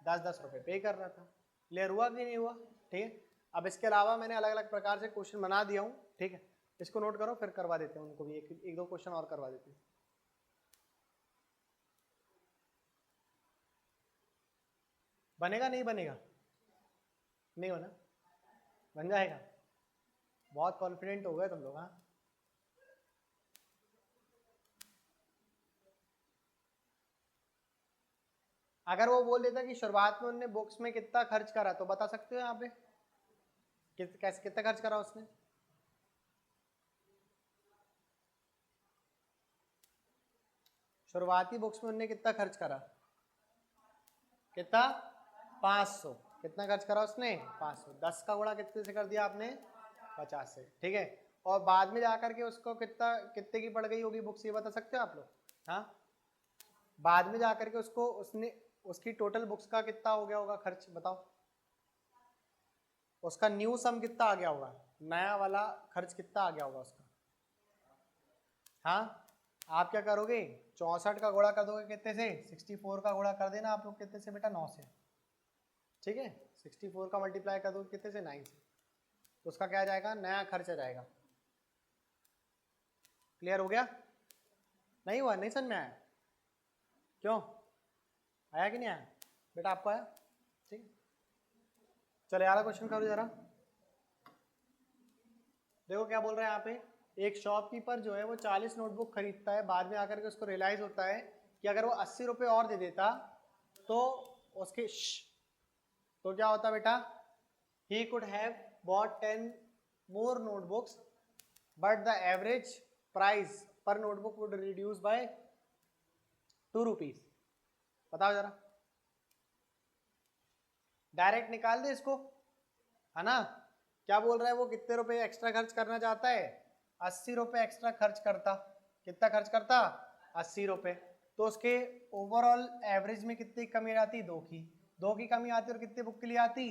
10 रुपए पे कर रहा था। क्लियर हुआ कि नहीं हुआ, ठीक है। अब इसके अलावा मैंने अलग अलग प्रकार से क्वेश्चन बना दिया हूँ, ठीक है, इसको नोट करो, फिर करवा देते हैं उनको भी एक दो क्वेश्चन और करवा देते हैं। बनेगा नहीं बनेगा, नहीं होना, बन जाएगा, बहुत कॉन्फिडेंट हो गए तुम लोग, हाँ। अगर वो बोल देता कि शुरुआत में उन्होंने बुक्स में कितना खर्च करा, तो बता सकते हो यहाँ पे कैसे कितना खर्च करा उसने, शुरुआती बुक्स में उन्होंने कितना खर्च करा, कितना, 500। कितना खर्च करा उसने, 500। 10 का गुणा कितने से कर दिया आपने, 50 से, ठीक है। और बाद में जाकर के उसको कितने की पड़ गई होगी बुक्स, ये बता सकते हो आप लोग, हाँ। बाद में जाकर के उसकी टोटल बुक्स का कितना हो गया होगा खर्च, बताओ। उसका न्यू सम कितना आ गया होगा, नया वाला खर्च कितना आ गया होगा उसका, हाँ। आप क्या करोगे, 64 का गुणा कर दोगे कितने से, 64 का गुणा कर देना आप लोग कितने से बेटा, 9 से, ठीक है। 64 का मल्टीप्लाई कर दोगे कितने से, 9 से। तो उसका क्या आ जाएगा, नया खर्च आ जाएगा। क्लियर हो गया, नहीं हुआ, नहीं समझ में आया, क्यों आया कि नहीं आया बेटा, आपको आया, ठीक है। चलो यार क्वेश्चन करो जरा, देखो क्या बोल रहा है यहाँ पे, एक शॉपकीपर जो है वो 40 नोटबुक खरीदता है, बाद में आकर के उसको रियलाइज होता है कि अगर वो 80 रुपये और दे देता तो उसके तो क्या होता बेटा, he could have bought 10 more notebooks but the average price per notebook would reduce by 2 rupees. बताओ जरा, डायरेक्ट निकाल दे इसको, है ना। क्या बोल रहा है, वो कितने रुपए एक्स्ट्रा खर्च करना चाहता है, 80 रुपये एक्स्ट्रा खर्च करता, कितना खर्च करता, 80 रुपये। तो उसके ओवरऑल एवरेज में कितनी कमी आती, 2 की कमी आती और कितने बुक के लिए आती,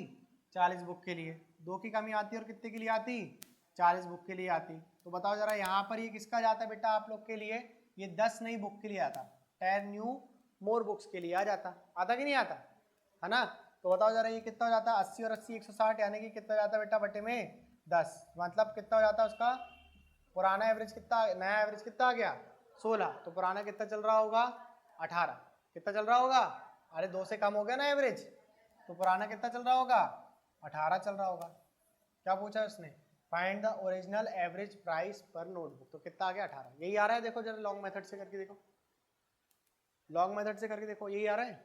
40 बुक के लिए। 2 की कमी आती और कितने के लिए आती, 40 बुक के लिए आती। तो बताओ जरा यहाँ पर ये किसका जाता है बेटा आप लोग के लिए, ये 10 नई बुक के लिए आता, 10 न्यू मोर बुक्स के लिए आ आता कि नहीं आता, है ना। तो बताओ जरा ये कितना हो जाता है, 80 और 80 160, यानी कि कितना जाता है बेटा बटे में 10, मतलब कितना हो जाता है उसका पुराना एवरेज कितना, नया एवरेज कितना आ गया, 16। तो पुराना कितना चल रहा होगा, 18। कितना चल रहा होगा, अरे 2 से कम हो गया ना एवरेज, तो पुराना कितना चल रहा होगा, 18 चल रहा होगा। क्या पूछा है उसने, find the original average price per notebook, तो कितना आ गया 18। यही आ रहा है, देखो जरा लॉन्ग मेथड से करके देखो, लॉन्ग मेथड से करके देखो, यही आ रहा है,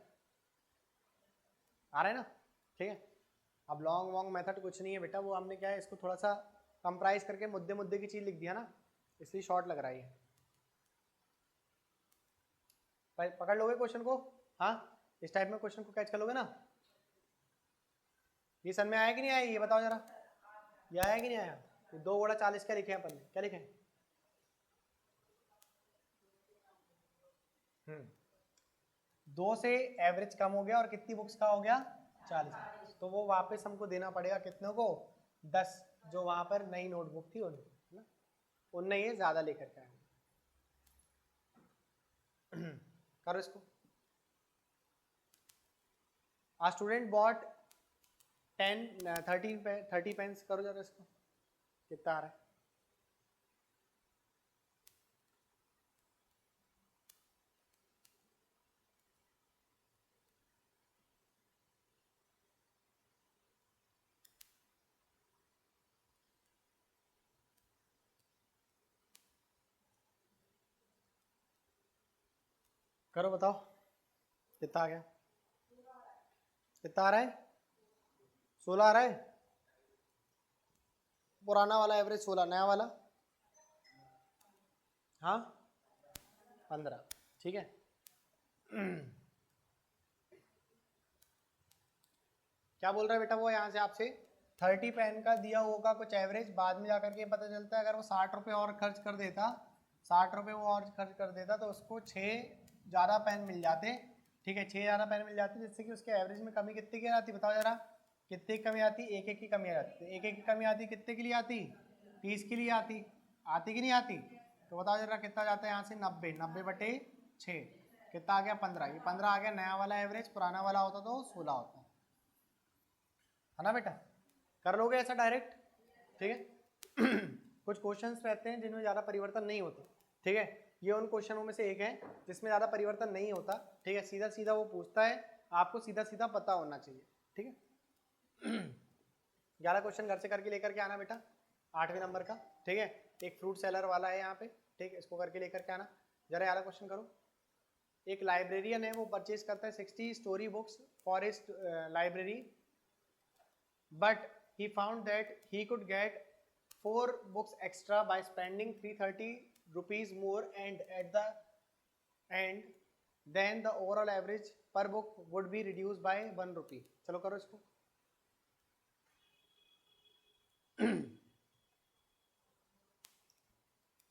आ रहा है ना, ठीक है। अब लॉन्ग वॉन्ग मेथड कुछ नहीं है बेटा, वो हमने क्या है इसको थोड़ा सा कंप्राइज करके मुद्दे मुद्दे की चीज लिख दिया ना, इसलिए शॉर्ट लग रहा है। पकड़ लोगे क्वेश्चन को, हाँ इस टाइप में क्वेश्चन को कैच कर लोगे ना। ये सन में आया कि नहीं आया, ये बताओ जरा, ये आया कि नहीं आया। ये 2 गुणा 40 क्या लिखे हैं अपन ने, क्या लिखे हैं? 2 से एवरेज कम हो गया और कितनी बुक्स का हो गया 40, तो वो वापस हमको देना पड़ेगा कितनों को 10, जो वहां पर नई नोटबुक थी उनको, है ना, उनने ये ज्यादा लेकर के आए। करो इसको। आ स्टूडेंट बॉट 30 पेन्स, करो जरा इसको, कितना आ रहा है। करो बताओ कितना आ गया, कितना आ रहा है, 16 आ रहा है। पुराना वाला एवरेज 16, नया वाला हाँ 15, ठीक है। क्या बोल रहा है बेटा वो यहाँ से आपसे, 30 पेन का दिया होगा कुछ एवरेज, बाद में जाकर के पता चलता है अगर वो 60 रुपये और खर्च कर देता, 60 रुपये वो और खर्च कर देता तो उसको 6 ज़्यादा पेन मिल जाते, ठीक है, 6 ज़्यादा पेन मिल जाते, जिससे कि उसके एवरेज में कमी कितने की आती, बताओ जरा कितने की कमी आती, एक एक की कमी आ जाती, एक एक की कमी आती कितने के लिए आती, 30 के लिए आती, आती कि नहीं आती, तो बताओ जरा कितना जाता है यहाँ से 90, 90/6 कितना आ गया 15, ये 15 आ गया नया वाला एवरेज, पुराना वाला होता तो 16 होता है ना बेटा। कर लोगे ऐसा डायरेक्ट, ठीक है। कुछ क्वेश्चंस रहते हैं जिनमें ज़्यादा परिवर्तन नहीं होते, ठीक है, ये उन क्वेश्चनों में से एक है जिसमें ज़्यादा परिवर्तन नहीं होता, ठीक है, सीधा सीधा वो पूछता है, आपको सीधा सीधा पता होना चाहिए, ठीक है। 11 क्वेश्चन घर से करके लेकर के आना बेटा, 8वें नंबर का, ठीक है, एक फ्रूट सेलर वाला है यहाँ पे, ठीक है, इसको करके लेकर के आना। जरा 11 क्वेश्चन करो। एक लाइब्रेरियन है, वो परचेज करता है 60 story books for his library, but he found that he could get 4 books extra by spending 330 rupees more, and at the end then the overall average per book would be reduced by 1 rupee। चलो करो इसको।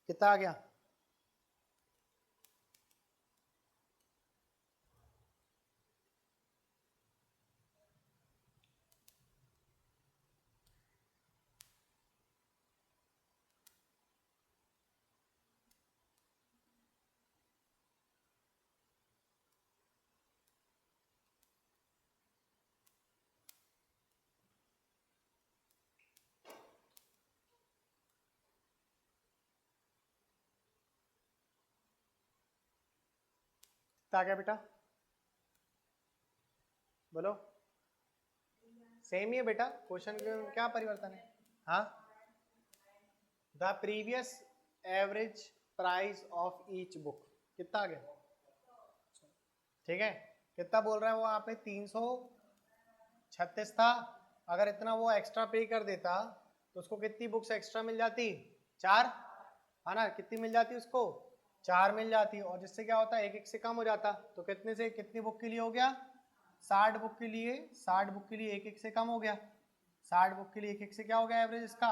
कितना आ गया, कितना आ गया बेटा, बोलो। सेम ही है बेटा, क्वेश्चन में क्या परिवर्तन है, हाँ, the previous average price of each book, कितना आ गया, ठीक है, कितना बोल रहा है वो यहाँ पे 336 था, अगर इतना वो एक्स्ट्रा पे कर देता तो उसको कितनी बुक्स एक्स्ट्रा मिल जाती, 4, है ना, कितनी मिल जाती उसको, 4 मिल जाती, और जिससे क्या होता है एक एक से कम हो जाता, तो कितने से कितनी बुक के लिए हो गया, 60 बुक के लिए, 60 बुक के लिए एक एक से कम हो गया, 60 बुक के लिए एक एक से क्या हो गया एवरेज इसका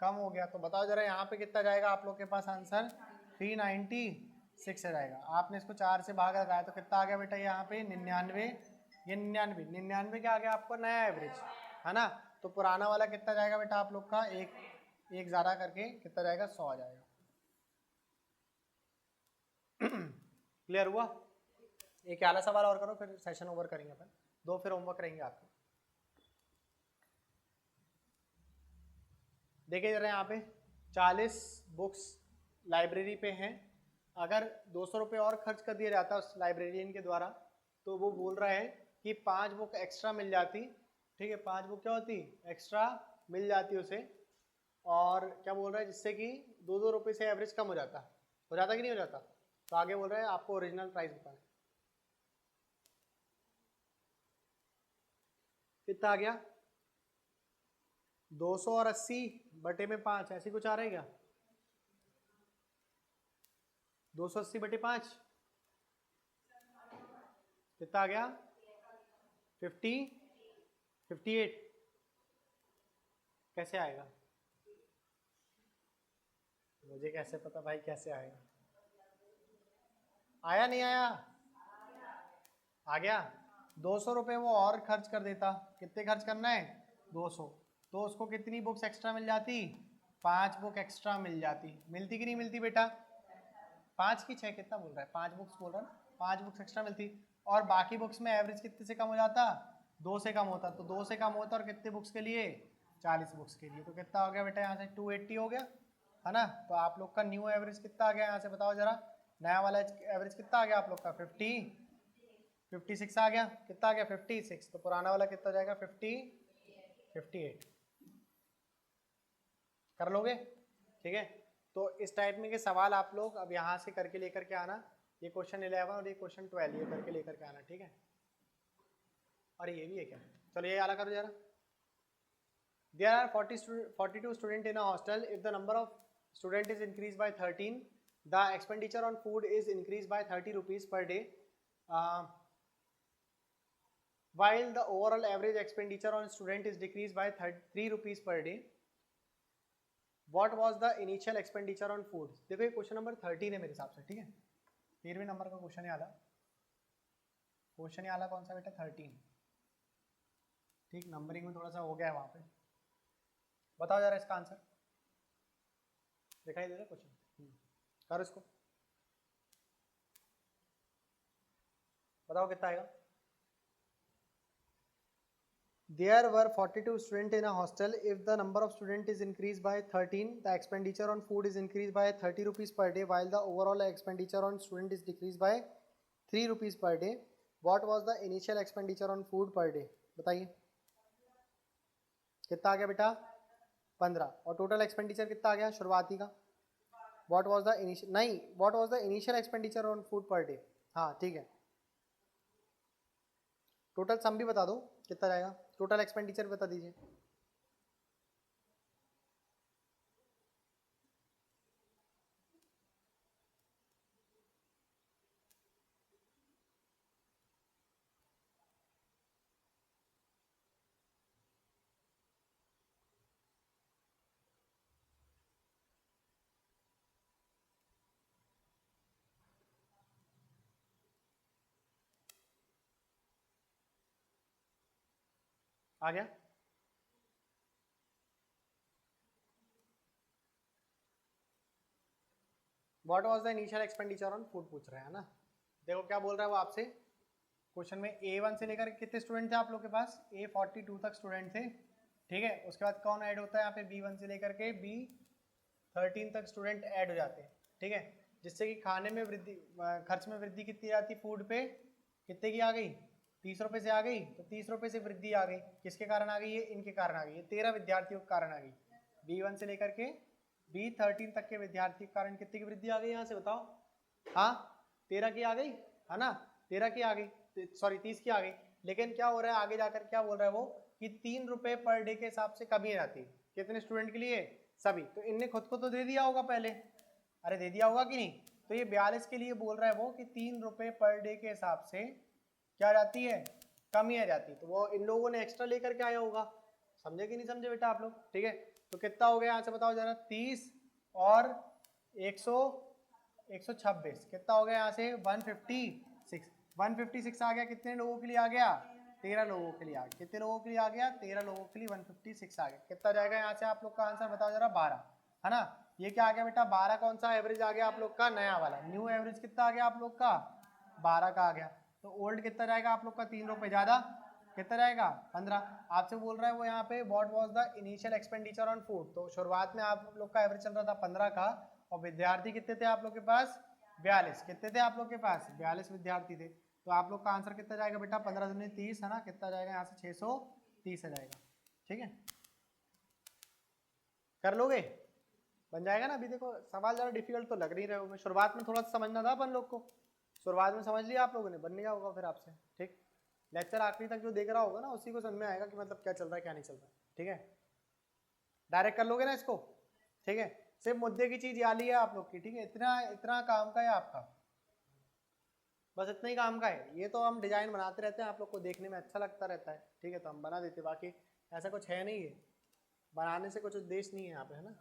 कम हो गया, तो बताओ जरा यहाँ पे कितना जाएगा आप लोग के पास आंसर, 396 आ जाएगा। आपने इसको 4 से भाग लगाया तो कितना आ गया बेटा यहाँ पे 99, ये 99 क्या आ गया आपको नया एवरेज, है ना, तो पुराना वाला कितना जाएगा बेटा आप लोग का, एक ज़्यादा करके कितना जाएगा 100 आ जाएगा। क्लियर हुआ। एक आला सवाल और करो फिर सेशन ओवर करेंगे अपन, 2 फिर होमवर्क रहेंगे आपके। देखिए जरा यहाँ पे 40 बुक्स लाइब्रेरी पे हैं, अगर 200 रुपये और खर्च कर दिया जाता उस लाइब्रेरियन के द्वारा तो वो बोल रहा है कि 5 बुक एक्स्ट्रा मिल जाती, ठीक है, 5 बुक क्या होती एक्स्ट्रा मिल जाती उसे, और क्या बोल रहा है जिससे कि 2-2 रुपये से एवरेज कम हो जाता कि नहीं हो जाता। तो आगे बोल रहा है आपको ओरिजिनल प्राइस बताना है। कितना आ गया 280/5 ऐसी कुछ आ रहा है क्या 280/5 कितना आ गया 58 कैसे आएगा मुझे कैसे पता भाई कैसे आएगा आया नहीं आया आ गया 200 रुपये वो और खर्च कर देता कितने खर्च करना है 200 तो उसको कितनी बुक्स एक्स्ट्रा मिल जाती 5 बुक एक्स्ट्रा मिल जाती मिलती कि नहीं मिलती बेटा 5 की 6 कितना बोल रहा है 5 बुक्स बोल रहा है 5 बुक्स एक्स्ट्रा मिलती और बाकी बुक्स में एवरेज कितने से कम हो जाता 2 से कम होता तो 2 से कम होता और कितने बुक्स के लिए 40 बुक्स के लिए तो कितना हो गया बेटा यहाँ से 280 हो गया है ना। तो आप लोग का न्यू एवरेज कितना आ गया यहाँ से बताओ जरा नया वाला एवरेज कितना आ गया आप लोग का 56 आ गया कितना आ गया 56 तो पुराना वाला कितना हो जाएगा 58 कर लोगे ठीक है। तो इस टाइप में के सवाल आप लोग अब यहाँ से करके लेकर के आना ये क्वेश्चन 11 और ये क्वेश्चन 12 ये करके लेकर के आना ठीक है। और ये भी है क्या चलो ये आला करो जरा there are 42 students in a hostel if the number of student is increased by 13 the expenditure on food is increased by 30 rupees per day while the overall average expenditure on student is decreased by 3 rupees per day what was the initial expenditure on food। देखो ये क्वेश्चन नंबर 13 है मेरे हिसाब से ठीक है 13वें नंबर का क्वेश्चन है आला कौन सा बेटा 13 ठीक नंबरिंग में थोड़ा सा हो गया है वहां पे बताओ जरा इसका आंसर दिखाई दे रहा है क्वेश्चन करो इसको बताओ कितना आएगा There were 42 students in a hostel. If the number of students is increased by 13, the expenditure on food is increased by 30 rupees per day, while the overall expenditure on student is decreased by 3 rupees per day. What was the initial expenditure on food per day? बताइए कितना आ गया बेटा 15 और टोटल एक्सपेंडिचर कितना आ गया शुरुआती का What was the initial नहीं What was the initial expenditure on food per day। हाँ ठीक है टोटल सम भी बता दो कितना जाएगा टोटल एक्सपेंडिचर बता दीजिए आ गया what was the initial expenditure on food पूछ रहे हैं ना देखो क्या बोल रहा है वो आपसे क्वेश्चन में A1 से लेकर कितने स्टूडेंट थे आप लोग के पास A42 तक स्टूडेंट थे ठीक है उसके बाद कौन ऐड होता है यहाँ पे B1 से लेकर के B13 तक स्टूडेंट ऐड हो जाते हैं ठीक है जिससे कि खाने में वृद्धि खर्च में वृद्धि कितनी आती फूड पे कितने की आ गई 30 रुपये से आ गई तो 30 रुपये से वृद्धि आ गई किसके कारण आ गई है इनके कारण आ गई ये 13 विद्यार्थियों के कारण आ गई B1 से लेकर के B13 तक के विद्यार्थी के कारण कितनी की वृद्धि आ गई यहाँ से बताओ हाँ 13 की आ गई है ना 13 की आ गई सॉरी 30 की आ गई लेकिन क्या हो रहा है आगे जाकर क्या बोल रहा है वो कि 3 रुपये पर डे के हिसाब से कमी आ जाती है कितने स्टूडेंट के लिए सभी तो इनने खुद को तो दे दिया होगा पहले अरे दे दिया होगा कि नहीं तो ये 42 के लिए बोल रहा है वो कि 3 रुपये पर डे के हिसाब से क्या जाती है कमी आ जाती है तो वो इन लोगों ने एक्स्ट्रा लेकर के आया होगा समझे कि नहीं समझे बेटा आप लोग ठीक है तो कितना हो गया यहाँ से बताओ जरा 30 और 126 कितना हो गया यहाँ से 156 आ गया कितने लोगों के लिए आ गया 13 लोगों के लिए आ गया कितने लोगों के लिए आ गया 13 लोगों के लिए 156 आ गया कितना जाएगा यहाँ से आप लोग का आंसर बताओ जरा 12 है ना ये क्या आ गया बेटा 12 कौन सा एवरेज आ गया आप लोग का नया वाला न्यू एवरेज कितना आ गया आप लोग का 12 का आ गया तो ओल्ड कितना जाएगा आप लोग का 3 रुपये ज़्यादा कितना जाएगा 15 आपसे बोल रहा है वो यहाँ पे what was the initial expenditure on food तो शुरुआत में आप लोग का एवरेज चल रहा था 15 का और विद्यार्थी कितने थे आप लोग के पास 42 कितने थे आप लोग के पास 42 विद्यार्थी थे तो आप लोग का आंसर कितना जाएगा बेटा 15 दूनी 30 है ना कितना जाएगा यहाँ से 630 आ जाएगा ठीक है कर लोगे? बन जाएगा ना? अभी देखो सवाल ज़्यादा डिफिकल्ट तो लग नहीं रहे होंगे, शुरुआत में थोड़ा सा समझना था अपन लोग को, शुरुआत में समझ लिया आप लोगों ने, बन नहीं होगा फिर आपसे। ठीक, लेक्चर आखिरी तक जो देख रहा होगा ना उसी को समझ में आएगा कि मतलब क्या चल रहा है क्या नहीं चल रहा है। ठीक है, डायरेक्ट कर लोगे ना इसको? ठीक है, सिर्फ मुद्दे की चीज याद है आप लोग की। ठीक है, इतना इतना काम का है आपका, बस इतना ही काम का है। ये तो हम डिजाइन बनाते रहते हैं, आप लोग को देखने में अच्छा लगता रहता है। ठीक है, तो हम बना देते, बाकी ऐसा कुछ है नहीं है, बनाने से कुछ उद्देश्य नहीं है यहाँ पे, है ना।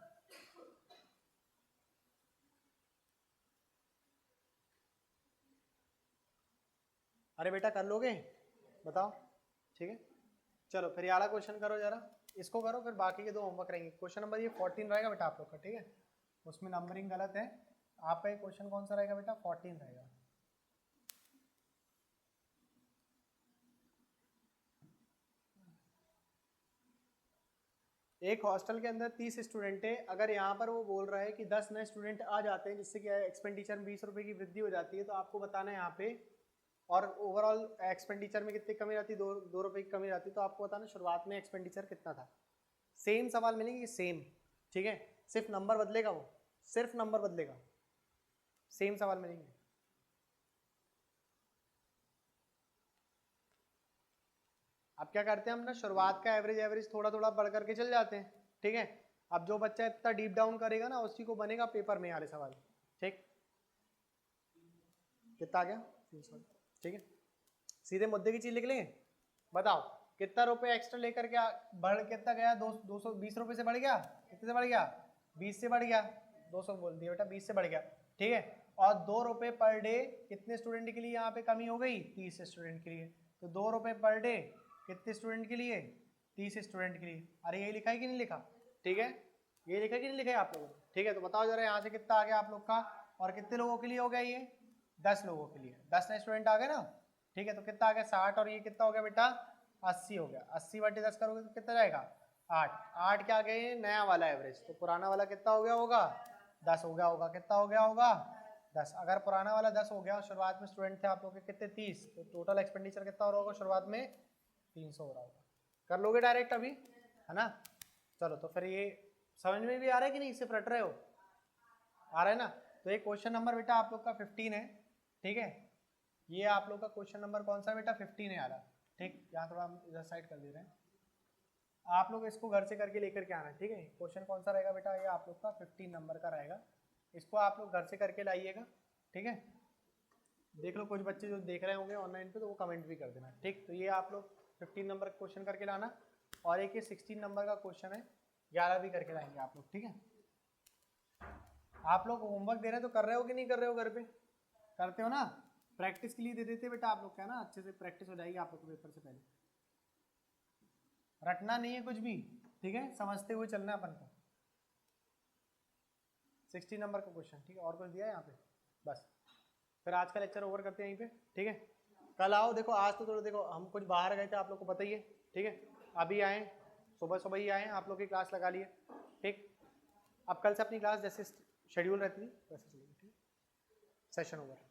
अरे बेटा कर लोगे? बताओ। ठीक है, चलो फिर ये वाला क्वेश्चन करो जरा, इसको करो, फिर बाकी के दो होमवर्क रहेंगे। क्वेश्चन नंबर ये 14 रहेगा बेटा आप लोग का। ठीक है, उसमें नंबरिंग गलत है। आपका ये क्वेश्चन कौन सा रहेगा बेटा? 14 रहेगा। एक हॉस्टल के अंदर 30 स्टूडेंट है, अगर यहाँ पर वो बोल रहा है कि 10 नए स्टूडेंट आ जाते हैं जिससे क्या है एक्सपेंडिचर में 20 रुपये की वृद्धि हो जाती है, तो आपको बताना है यहाँ पे, और ओवरऑल एक्सपेंडिचर में कितनी कमी रहती है? 2 रुपये की कमी रहती है, तो आपको बताना शुरुआत में एक्सपेंडिचर कितना था। सेम सवाल मिलेंगे, सेम। ठीक है, सिर्फ नंबर बदलेगा, वो सिर्फ नंबर बदलेगा, सेम सवाल मिलेंगे। अब क्या करते हैं हम ना, शुरुआत का एवरेज एवरेज थोड़ा थोड़ा बढ़ करके चल जाते हैं। ठीक है, अब जो बच्चा इतना डीप डाउन करेगा ना उसी को बनेगा पेपर में यार सवाल। ठीक, कितना आ गया? 300। ठीक है, सीधे मुद्दे की चीज लिख लेंगे। बताओ कितना रुपए एक्स्ट्रा लेकर के बढ़ कितना गया? 220 रुपये से बढ़ गया, कितने से बढ़ गया? 20 से बढ़ गया, 200 बोल दिया बेटा, 20 से बढ़ गया। ठीक है, और 2 रुपये पर डे कितने स्टूडेंट के लिए यहाँ पे कमी हो गई? 30 स्टूडेंट के लिए। तो 2 रुपये पर डे कितने स्टूडेंट के लिए? 30 स्टूडेंट के लिए। अरे ये लिखा है कि नहीं लिखा? ठीक है, ये लिखा है कि नहीं लिखा है आप लोगों ने? ठीक है, तो बताओ जरा यहाँ से कितना आ गया आप लोग का, और कितने लोगों के लिए हो गया ये? 10 लोगों के लिए, 10 नए स्टूडेंट आ गए ना। ठीक है, तो कितना आ गया? 60, और ये कितना हो गया बेटा? 80 हो गया। 80/10 करोगे तो कितना जाएगा? 8। 8 क्या आ गया? नया वाला एवरेज। तो पुराना वाला कितना हो गया होगा? 10 हो गया होगा। कितना हो गया होगा? 10। अगर पुराना वाला 10 हो गया और शुरुआत में स्टूडेंट थे आप लोग के कितने? 30, तो टोटल एक्सपेंडिचर कितना हो रहा होगा शुरुआत में? 300 हो रहा होगा। कर लोगे डायरेक्ट अभी, है ना? चलो, तो फिर ये समझ में भी आ रहा है कि नहीं? सिर्फ रट रहे हो? आ रहा है ना? तो ये क्वेश्चन नंबर बेटा आप लोग का 15 है। ठीक है, ये आप लोग का क्वेश्चन नंबर कौन सा बेटा? 15 है आ रहा। ठीक, यहाँ थोड़ा हम इधर साइड कर दे रहे हैं, आप लोग इसको घर से करके लेकर के आना। ठीक है, क्वेश्चन कौन सा रहेगा बेटा? ये आप लोग का 15 नंबर का रहेगा, इसको आप लोग घर से करके लाइएगा। ठीक है, देख लो कुछ बच्चे जो देख रहे होंगे ऑनलाइन पे तो वो कमेंट भी कर देना। ठीक, तो ये आप लोग 15 नंबर का क्वेश्चन करके लाना, और एक ये 16 नंबर का क्वेश्चन है, 11 भी करके लाएंगे आप लोग। ठीक है, आप लोग होमवर्क दे रहे हैं तो कर रहे हो कि नहीं कर रहे हो? घर पे करते हो ना? प्रैक्टिस के लिए दे देते बेटा आप लोग, क्या ना, अच्छे से प्रैक्टिस हो जाएगी आप लोग को पेपर से पहले। रटना नहीं है कुछ भी, ठीक है, समझते हुए चलना है अपन को। 60 नंबर का क्वेश्चन। ठीक है, और कुछ दिया है यहाँ पे? बस, फिर आज का लेक्चर ओवर करते हैं यहीं पे। ठीक है, कल आओ। देखो आज तो थोड़ा देखो हम कुछ बाहर गए थे, आप लोग को पता ही है। ठीक है, अभी आए, सुबह सुबह ही आए, आप लोग की क्लास लगा लिए। ठीक, अब कल से अपनी क्लास जैसे शेड्यूल रहती है वैसे चलेगी। ठीक, सेशन ओवर।